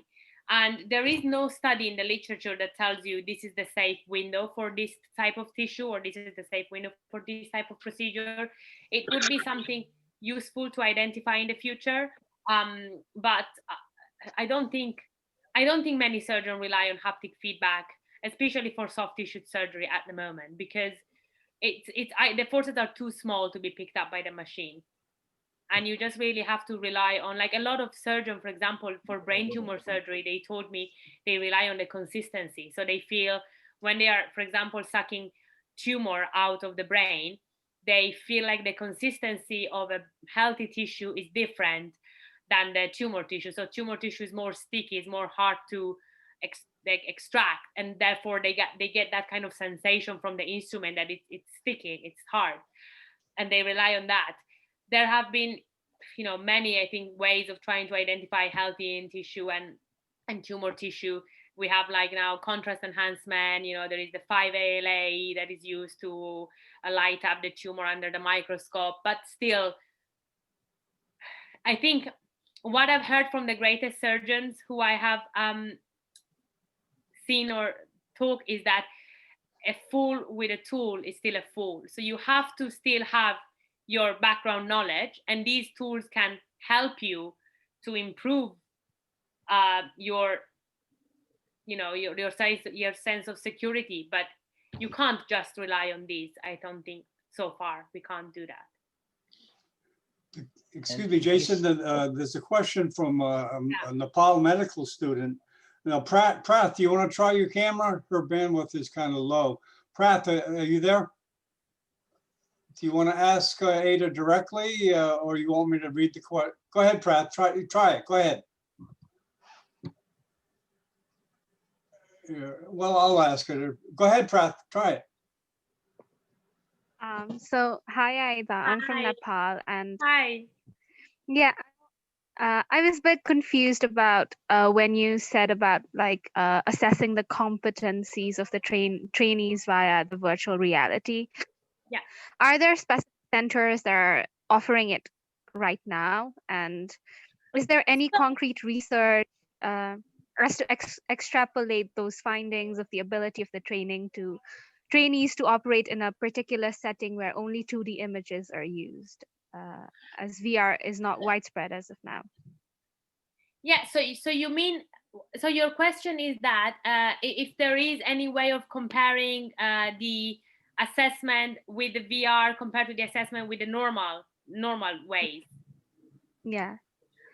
And there is no study in the literature that tells you this is the safe window for this type of tissue, or this is the safe window for this type of procedure. It would be something useful to identify in the future. But I don't think many surgeons rely on haptic feedback, especially for soft tissue surgery at the moment, because the forces are too small to be picked up by the machine. And you just really have to rely on, like, a lot of surgeons, for example, for brain tumor surgery, they told me they rely on the consistency. So they feel when they are, for example, sucking tumor out of the brain, they feel like the consistency of a healthy tissue is different than the tumor tissue. So tumor tissue is more sticky, it's more hard to extract, and therefore they get that kind of sensation from the instrument that it's sticky, it's hard, and they rely on that. There have been, you know, many, I think, ways of trying to identify healthy in tissue and tumor tissue. we have like now contrast enhancement, there is the 5-ALA that is used to light up the tumor under the microscope. But still, I think what I've heard from the greatest surgeons who I have seen or talk is that a fool with a tool is still a fool. So you have to still have your background knowledge, and these tools can help you to improve your sense of security. But you can't just rely on these. I don't think so far we can't do that. Excuse me, Jason, there's a question from a Nepal medical student. Now, Prath, do you want to try your camera? Her bandwidth is kind of low. Prath, are you there? Do you want to ask Aida directly, or you want me to read the question? Go ahead, Prath, try it, go ahead. Well, I'll ask her. Go ahead, Prath, try it. So hi, Aida. I'm from Nepal, and Hi. Yeah, I was a bit confused about when you said about like assessing the competencies of the trainees via the virtual reality. Yeah. Are there specific centers that are offering it right now? And is there any concrete research as to extrapolate those findings of the ability of the trainees to operate in a particular setting where only 2D images are used, as VR is not widespread as of now? Yeah, so you mean, so your question is that if there is any way of comparing the assessment with the VR compared to the assessment with the normal ways? Yeah.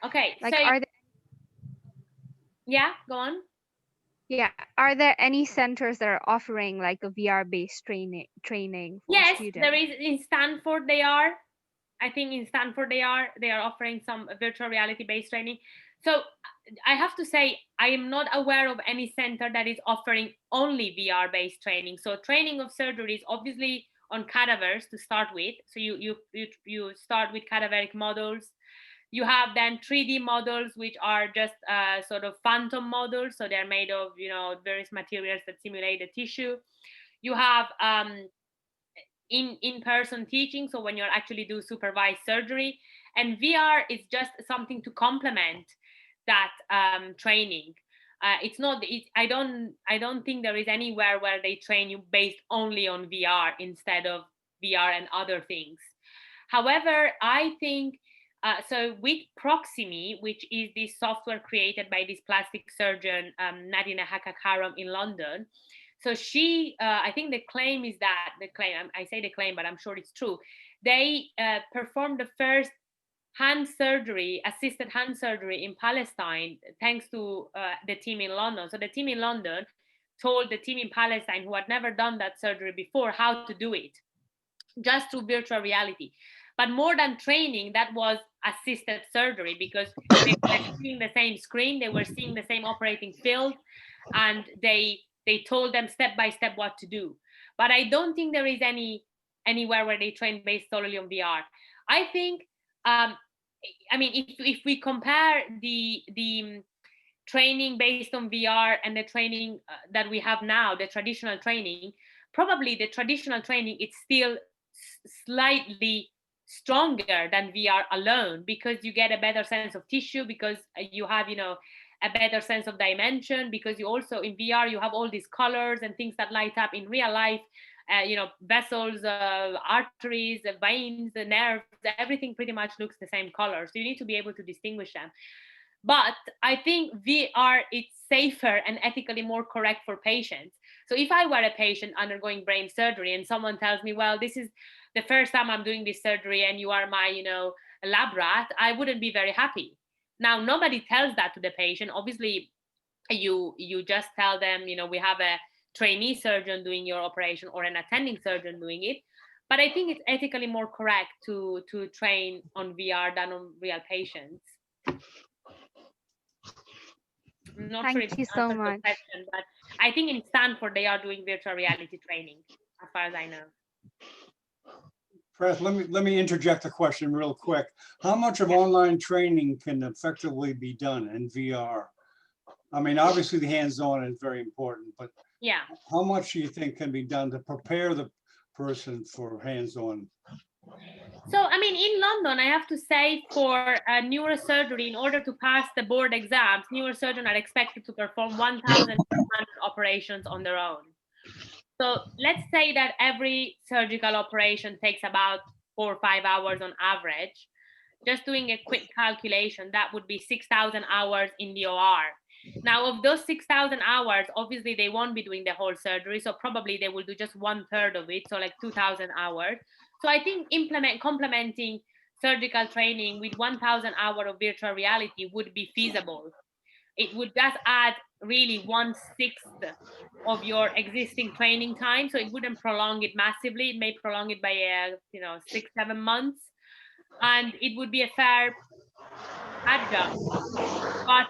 Okay, like, so are there, yeah, go on. yeah, are there any centers that are offering like a VR-based training for Yes, students? there is. In Stanford they are. I think in Stanford they are offering some virtual reality based training. So I have to say, I am not aware of any center that is offering only VR based training. So training of surgery is obviously on cadavers to start with. So you start with cadaveric models. You have then 3D models, which are just sort of phantom models. So they're made of, various materials that simulate the tissue. You have in-person teaching, so when you're actually do supervised surgery, and VR is just something to complement that training. It's not. I don't think there is anywhere where they train you based only on VR instead of VR and other things. However, I think so with Proximi, which is this software created by this plastic surgeon Nadina Hakakaram in London. So she, I think the claim is that, I say the claim, but I'm sure it's true. They performed the first assisted hand surgery in Palestine, thanks to the team in London. So the team in London told the team in Palestine, who had never done that surgery before, how to do it, just through virtual reality. But more than training, that was assisted surgery, because they were seeing the same screen, they were seeing the same operating field, and they told them step by step what to do. But I don't think there is anywhere where they train based solely on VR. I think, if we compare the training based on VR and the training that we have now, the traditional training, probably the traditional training, it's still slightly stronger than VR alone, because you get a better sense of tissue, because you have, a better sense of dimension, because you also in VR you have all these colors and things that light up in real life, vessels, arteries, veins, the nerves, everything pretty much looks the same color. So you need to be able to distinguish them. But I think VR, it's safer and ethically more correct for patients. So if I were a patient undergoing brain surgery and someone tells me, well, this is the first time I'm doing this surgery and you are my, lab rat, I wouldn't be very happy. Now, nobody tells that to the patient. Obviously, you just tell them, we have a trainee surgeon doing your operation or an attending surgeon doing it. But I think it's ethically more correct to train on VR than on real patients. I'm not sure if Thank you so much. question, but I think in Stanford they are doing virtual reality training, as far as I know. Prath, let me interject a question real quick. How much of online training can effectively be done in VR? I mean, obviously the hands-on is very important, but Yeah. how much do you think can be done to prepare the person for hands-on? So, I mean, in London, I have to say for neurosurgery, in order to pass the board exams, neurosurgeons are expected to perform 1,200 operations on their own. So let's say that every surgical operation takes about 4 or 5 hours on average. Just doing a quick calculation, that would be 6,000 hours in the OR. Now, of those 6,000 hours, obviously they won't be doing the whole surgery, so probably they will do just 1/3 of it, so like 2,000 hours. So I think complementing surgical training with 1,000 hours of virtual reality would be feasible. It would just add really 1/6 of your existing training time, so it wouldn't prolong it massively. It may prolong it by 6-7 months, and it would be a fair adjunct. But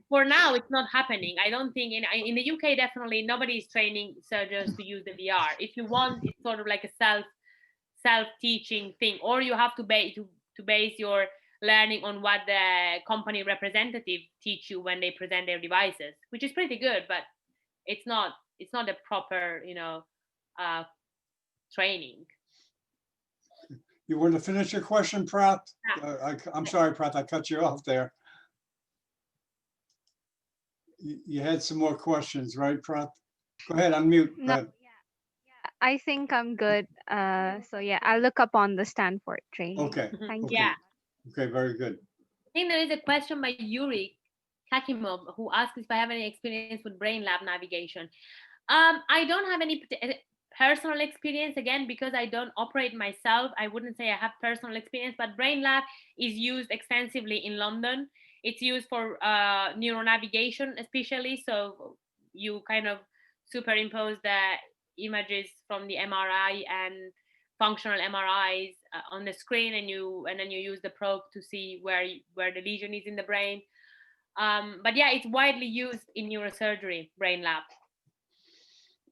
for now, it's not happening. I don't think in the UK, definitely nobody is training surgeons to use the VR. If you want, it's sort of like a self-teaching thing, or you have to base your learning on what the company representative teach you when they present their devices, which is pretty good, but it's not a proper training. You want to finish your question, Prat? Yeah. I'm sorry, Prat, I cut you off there. You had some more questions, right, Prat? Go ahead, unmute. Go No, ahead. yeah, I think I'm good. So yeah, I'll look up on the Stanford training. Okay, Thank okay. you. Yeah. Okay, very good. I think there is a question by Yuri Kakimov who asks if I have any experience with brain lab navigation. I don't have any personal experience, again, because I don't operate myself. I wouldn't say I have personal experience, but brain lab is used extensively in London. It's used for neuronavigation, especially. So you kind of superimpose the images from the MRI and functional MRIs on the screen, and then you use the probe to see where the lesion is in the brain. But yeah, it's widely used in neurosurgery, brain lab.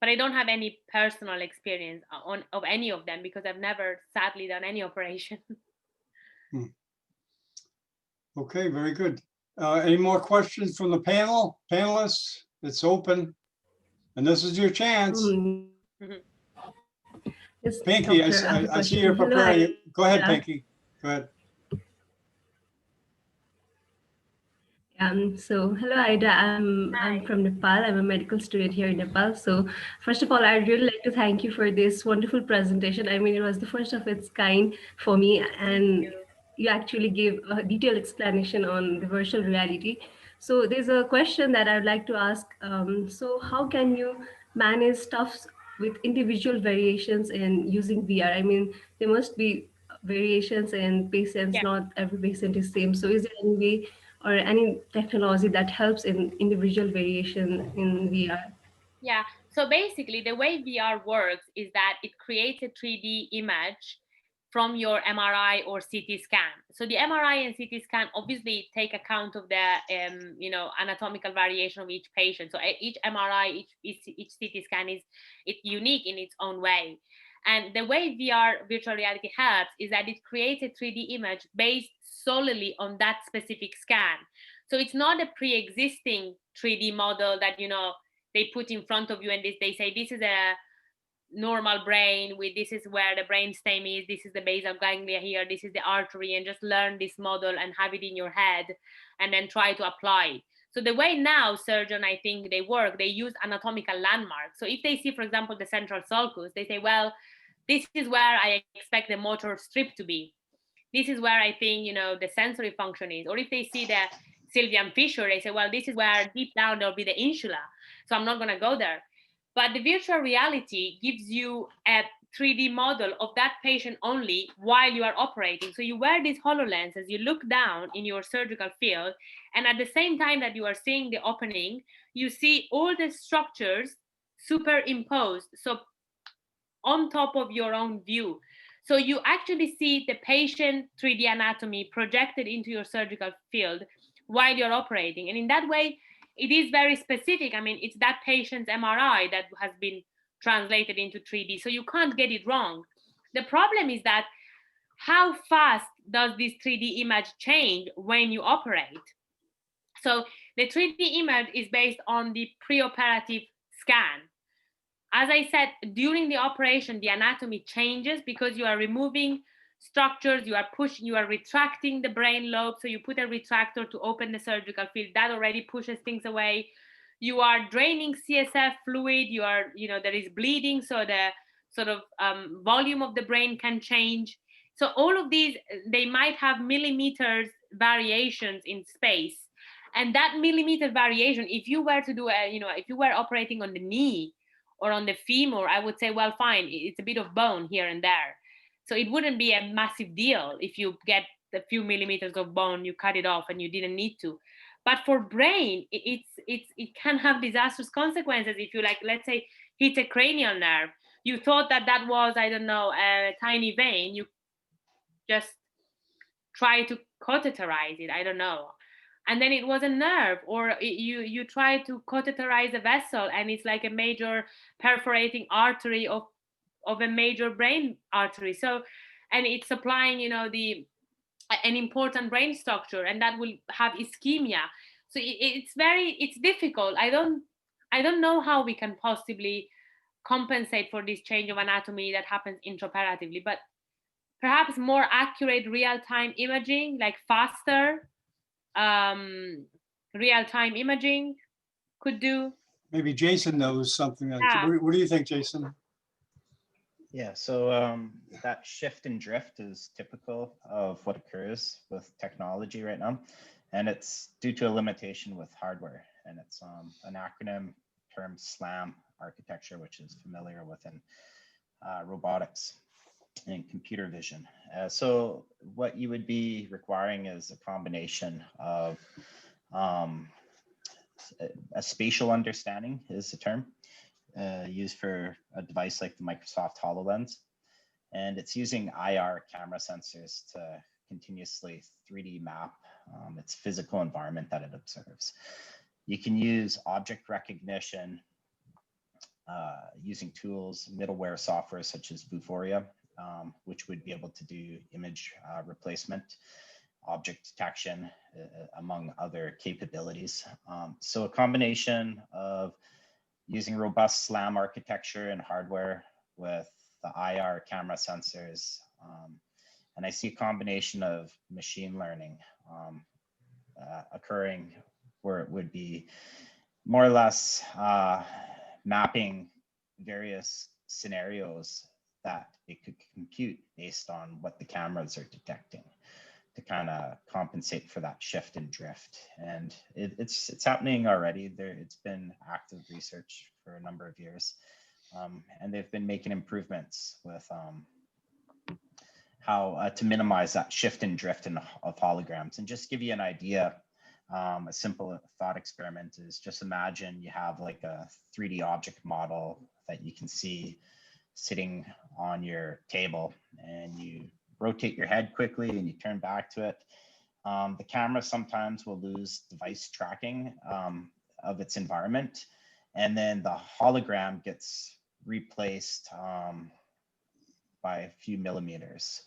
But I don't have any personal experience of any of them because I've never, sadly, done any operation. Okay, very good. Any more questions from the panelists? It's open. And this is your chance. Yes, Pinky, doctor, have a I see question. you're Hello, preparing. Aida. Go ahead, Pinky. Go ahead. So hello, Aida. I'm from Nepal. I'm a medical student here in Nepal. So first of all, I'd really like to thank you for this wonderful presentation. I mean, it was the first of its kind for me, and you actually gave a detailed explanation on the virtual reality. So there's a question that I'd like to ask. So how can you manage stuff with individual variations in using VR? I mean, there must be variations in patients. Yeah. Not every patient is same. So is there any way or any technology that helps in individual variation in VR? Yeah. So basically, the way VR works is that it creates a 3D image from your MRI or CT scan. So the MRI and CT scan obviously take account of the anatomical variation of each patient. So each MRI, each CT scan it's unique in its own way. And the way VR virtual reality helps is that it creates a 3D image based solely on that specific scan. So it's not a pre-existing 3D model that they put in front of you and they say this is a normal brain with this is where the brainstem is, this is the basal ganglia here, this is the artery, and just learn this model and have it in your head and then try to apply it. So the way now surgeons, I think they work, they use anatomical landmarks. So if they see, for example, the central sulcus, they say, well, this is where I expect the motor strip to be. This is where I think, the sensory function is. Or if they see the Sylvian fissure, they say, well, this is where deep down there'll be the insula. So I'm not going to go there. But the virtual reality gives you a 3D model of that patient only while you are operating. So you wear these HoloLenses, you look down in your surgical field, and at the same time that you are seeing the opening, you see all the structures superimposed, so on top of your own view. So you actually see the patient 3D anatomy projected into your surgical field while you're operating. And in that way, it is very specific. I mean, it's that patient's MRI that has been translated into 3D. So you can't get it wrong. The problem is that how fast does this 3D image change when you operate? So The 3D image is based on the preoperative scan. As I said, during the operation, the anatomy changes because you are removing structures, you are pushing, you are retracting the brain lobe. So you put a retractor to open the surgical field. That already pushes things away. You are draining CSF fluid. You are, there is bleeding. So the sort of volume of the brain can change. So all of these, they might have millimeters variations in space. And that millimeter variation, if you were to do if you were operating on the knee or on the femur, I would say, well, fine, it's a bit of bone here and there. So it wouldn't be a massive deal if you get a few millimeters of bone, you cut it off and you didn't need to. But for brain, it can have disastrous consequences if you, let's say, hit a cranial nerve. You thought that was, I don't know, a tiny vein. You just try to catheterize it, I don't know. And then it was a nerve, or you try to catheterize a vessel and it's like a major perforating artery of a major brain artery. So, and it's supplying, an important brain structure, and that will have ischemia. So it's difficult. I don't know how we can possibly compensate for this change of anatomy that happens intraoperatively, but perhaps more accurate real-time imaging, like faster real-time imaging could do. Maybe Jason knows something. Yeah. What do you think, Jason? Yeah, so that shift and drift is typical of what occurs with technology right now. And it's due to a limitation with hardware. And it's an acronym termed SLAM architecture, which is familiar within robotics and computer vision. So what you would be requiring is a combination of a spatial understanding is the term used for a device like the Microsoft HoloLens. And it's using IR camera sensors to continuously 3D map its physical environment that it observes. You can use object recognition using tools, middleware software such as Vuforia, which would be able to do image replacement, object detection, among other capabilities. So a combination of using robust SLAM architecture and hardware with the IR camera sensors. And I see a combination of machine learning occurring where it would be more or less mapping various scenarios that it could compute based on what the cameras are detecting to kind of compensate for that shift and drift. And it's happening already. It's been active research for a number of years. And they've been making improvements with how to minimize that shift and drift of holograms. And just give you an idea, a simple thought experiment is just imagine you have like a 3D object model that you can see sitting on your table, and you rotate your head quickly and you turn back to it. The camera sometimes will lose device tracking of its environment, and then the hologram gets replaced by a few millimeters.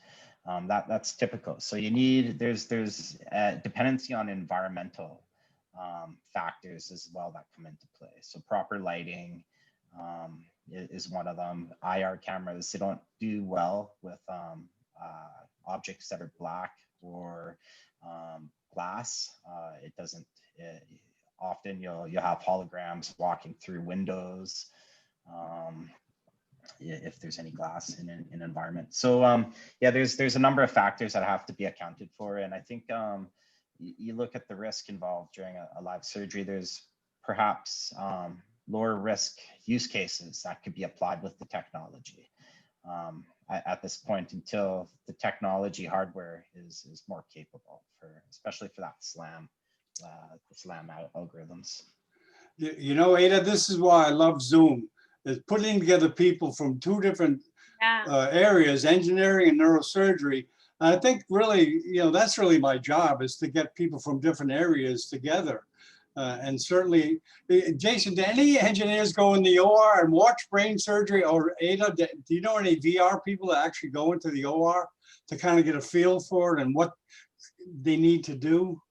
That's typical. So you need, there's a dependency on environmental factors as well that come into play. So proper lighting is one of them. IR cameras, they don't do well with objects that are black or glass. It doesn't, often you'll have holograms walking through windows if there's any glass in an environment. So yeah, there's a number of factors that have to be accounted for. And I think you look at the risk involved during a live surgery, there's perhaps lower risk use cases that could be applied with the technology at this point until the technology hardware is more capable for, especially for that SLAM, the SLAM algorithms. You know, Ada, this is why I love Zoom. Is putting together people from two different areas, engineering and neurosurgery. And I think really, that's really my job, is to get people from different areas together. And certainly, Jason, do any engineers go in the OR and watch brain surgery? Or Ada, do you know any VR people that actually go into the OR to kind of get a feel for it and what they need to do?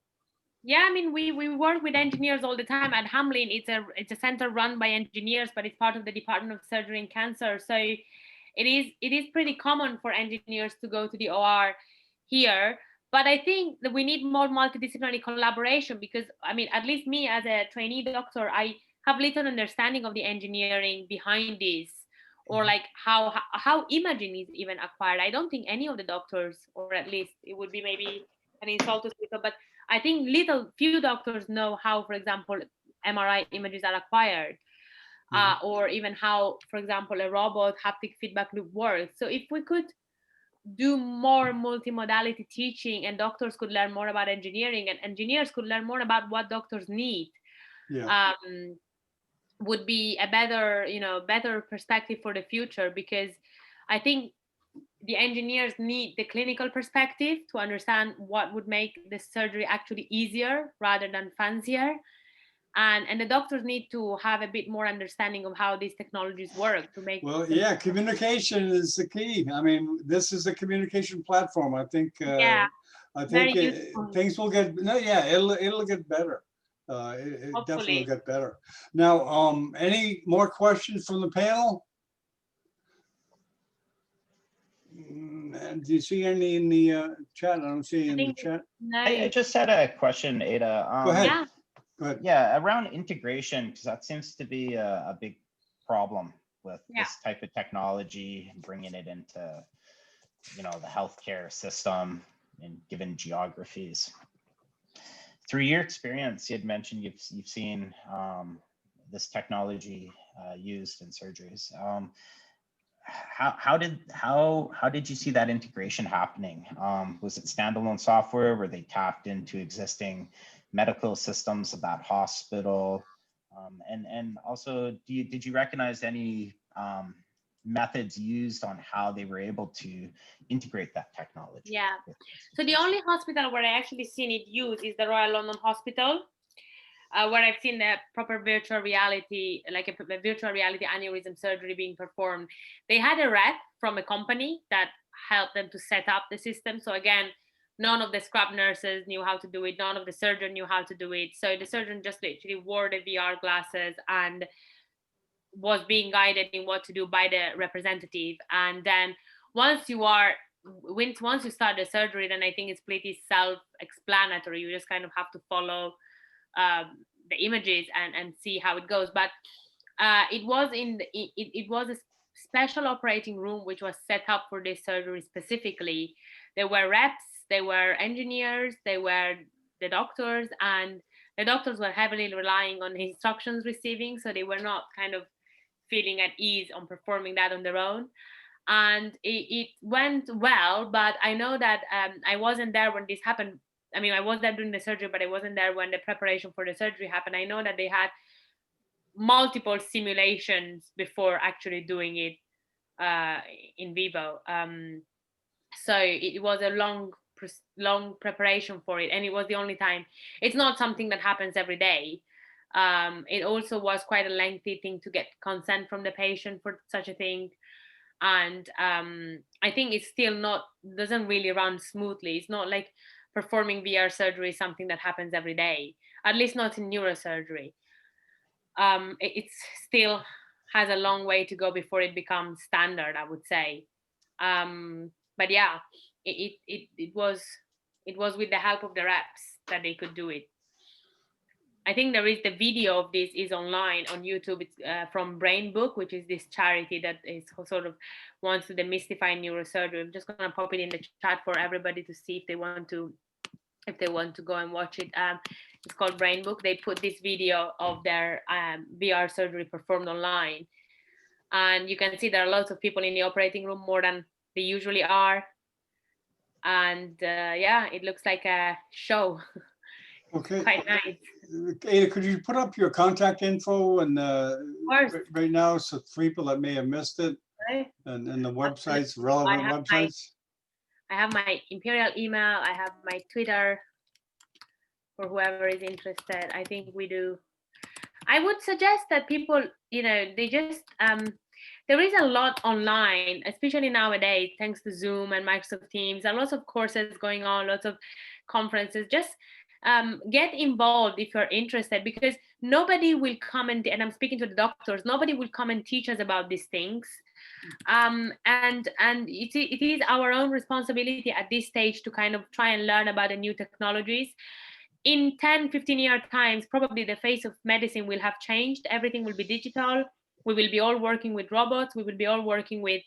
Yeah, I mean, we work with engineers all the time at Hamlin. It's a center run by engineers, but it's part of the Department of Surgery and Cancer. So it is pretty common for engineers to go to the OR here. But I think that we need more multidisciplinary collaboration, because I mean, at least me as a trainee doctor, I have little understanding of the engineering behind this, or like how imaging is even acquired. I don't think any of the doctors, or at least it would be maybe an insult to speak of, but I think few doctors know how, for example, MRI images are acquired, or even how, for example, a robot haptic feedback loop works. So if we could do more multimodality teaching, and doctors could learn more about engineering, and engineers could learn more about what doctors need, Yeah. would be a better perspective for the future, because I think the engineers need the clinical perspective to understand what would make the surgery actually easier rather than fancier. And the doctors need to have a bit more understanding of how these technologies work to make Well, yeah, communication is the key. I mean, this is a communication platform. I think yeah, very useful. things will get, no, yeah, it'll get better. It definitely will Hopefully. get better. Now, any more questions from the panel? And do you see any in the chat? I don't see any in the think chat. No. I just had a question, Ada. Go ahead. Yeah. Go ahead. Yeah, around integration, because that seems to be a big problem with Yeah. this type of technology, bringing it into, the healthcare system in given geographies. Through your experience, you had mentioned you've seen this technology used in surgeries. How did you see that integration happening? Was it standalone software? Were they tapped into existing medical systems of that hospital? And also, did you recognize any methods used on how they were able to integrate that technology? Yeah. So the only hospital where I actually seen it used is the Royal London Hospital, where I've seen the proper virtual reality, like a virtual reality aneurysm surgery being performed. They had a rep from a company that helped them to set up the system. So again, none of the scrub nurses knew how to do it. None of the surgeon knew how to do it. So the surgeon just literally wore the VR glasses and was being guided in what to do by the representative. And then once you start the surgery, then I think it's pretty self-explanatory. You just kind of have to follow the images and see how it goes. But it was a special operating room which was set up for this surgery specifically. There were reps, there were engineers, there were the doctors, and the doctors were heavily relying on instructions receiving, so they were not kind of feeling at ease on performing that on their own. And it went well, but I know that I wasn't there when this happened. I mean, I was there during the surgery, but I wasn't there when the preparation for the surgery happened. I know that they had multiple simulations before actually doing it in vivo. So it was a long preparation for it, and it was the only time. It's not something that happens every day. It also was quite a lengthy thing to get consent from the patient for such a thing. And I think it's still doesn't really run smoothly. It's not like performing VR surgery is something that happens every day, at least not in neurosurgery. It still has a long way to go before it becomes standard, I would say. But yeah, it was with the help of the reps that they could do it. I think there is the video of this is online on YouTube. It's from Brain Book, which is this charity that is sort of wants to demystify neurosurgery. I'm just going to pop it in the chat for everybody to see if they want to go and watch it. It's called Brain Book. They put this video of their VR surgery performed online, and you can see there are lots of people in the operating room, more than they usually are. And yeah, it looks like a show. Okay. Quite nice. Ada, could you put up your contact info and course. right now, so people that may have missed it, Okay. and the websites, relevant websites? I have my Imperial email. I have my Twitter for whoever is interested. I think we do. I would suggest that people, they just, there is a lot online, especially nowadays, thanks to Zoom and Microsoft Teams. There are lots of courses going on, lots of conferences. Just get involved if you're interested, because nobody will come and I'm speaking to the doctors, nobody will come and teach us about these things. And it is our own responsibility at this stage to kind of try and learn about the new technologies. In 10-15 year times, probably the face of medicine will have changed. Everything will be digital. We will be all working with robots. We will be all working with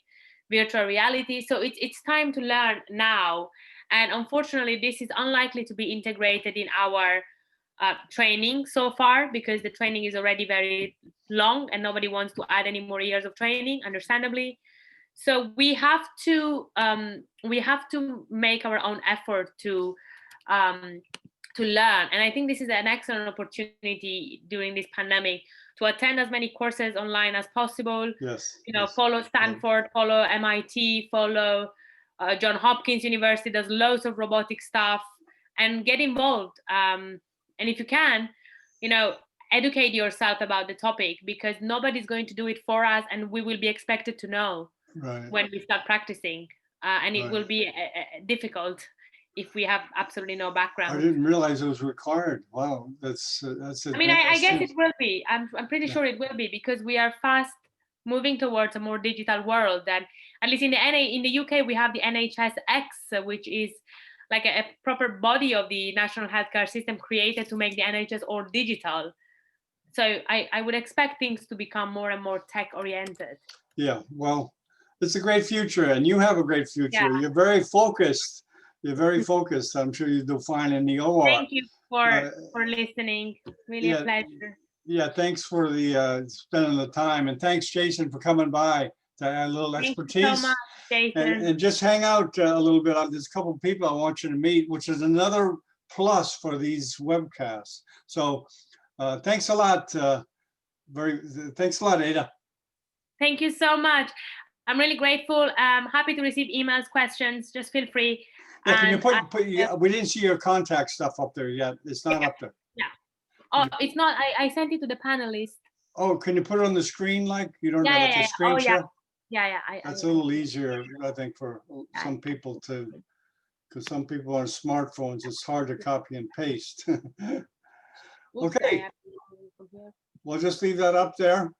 virtual reality. So it's time to learn now. And unfortunately, this is unlikely to be integrated in our training so far, because the training is already very long and nobody wants to add any more years of training, understandably. So we have to make our own effort to learn. And I think this is an excellent opportunity during this pandemic to attend as many courses online as possible. Yes. You know, yes. follow Stanford, follow MIT, follow Johns Hopkins University does loads of robotic stuff, and get involved. And if you can, you know, educate yourself about the topic, because nobody's going to do it for us, and we will be expected to know Right. when we start practicing. And it Right. will be difficult if we have absolutely no background. I didn't realize it was required. Wow, that's I mean, I guess advanced. it will be. I'm pretty sure it will be, because we are fast moving towards a more digital world. And at least in the UK, we have the NHS-X, which is like a proper body of the national healthcare system created to make the NHS all digital. So I would expect things to become more and more tech oriented. Yeah, well, it's a great future, and you have a great future. Yeah. You're very focused. You're very focused. I'm sure you do fine in the OR. Thank you for listening. Really a pleasure. Yeah, thanks for the spending the time, and thanks, Jason, for coming by to add a little expertise. Thank you so much, Jason. And just hang out a little bit. There's a couple of people I want you to meet, which is another plus for these webcasts. So thanks a lot. Thanks a lot, Aida. Thank you so much. I'm really grateful. I'm happy to receive emails, questions. Just feel free. Yeah, can you we didn't see your contact stuff up there yet. It's not up there. Yeah. Oh, it's not. I sent it to the panelists. Oh, can you put it on the screen? Like you don't have like a screen oh, share? Yeah. That's a little easier, I think, for some people to, because some people on smartphones, it's hard to copy and paste. Okay. We'll just leave that up there,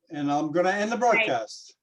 and I'm going to end the broadcast.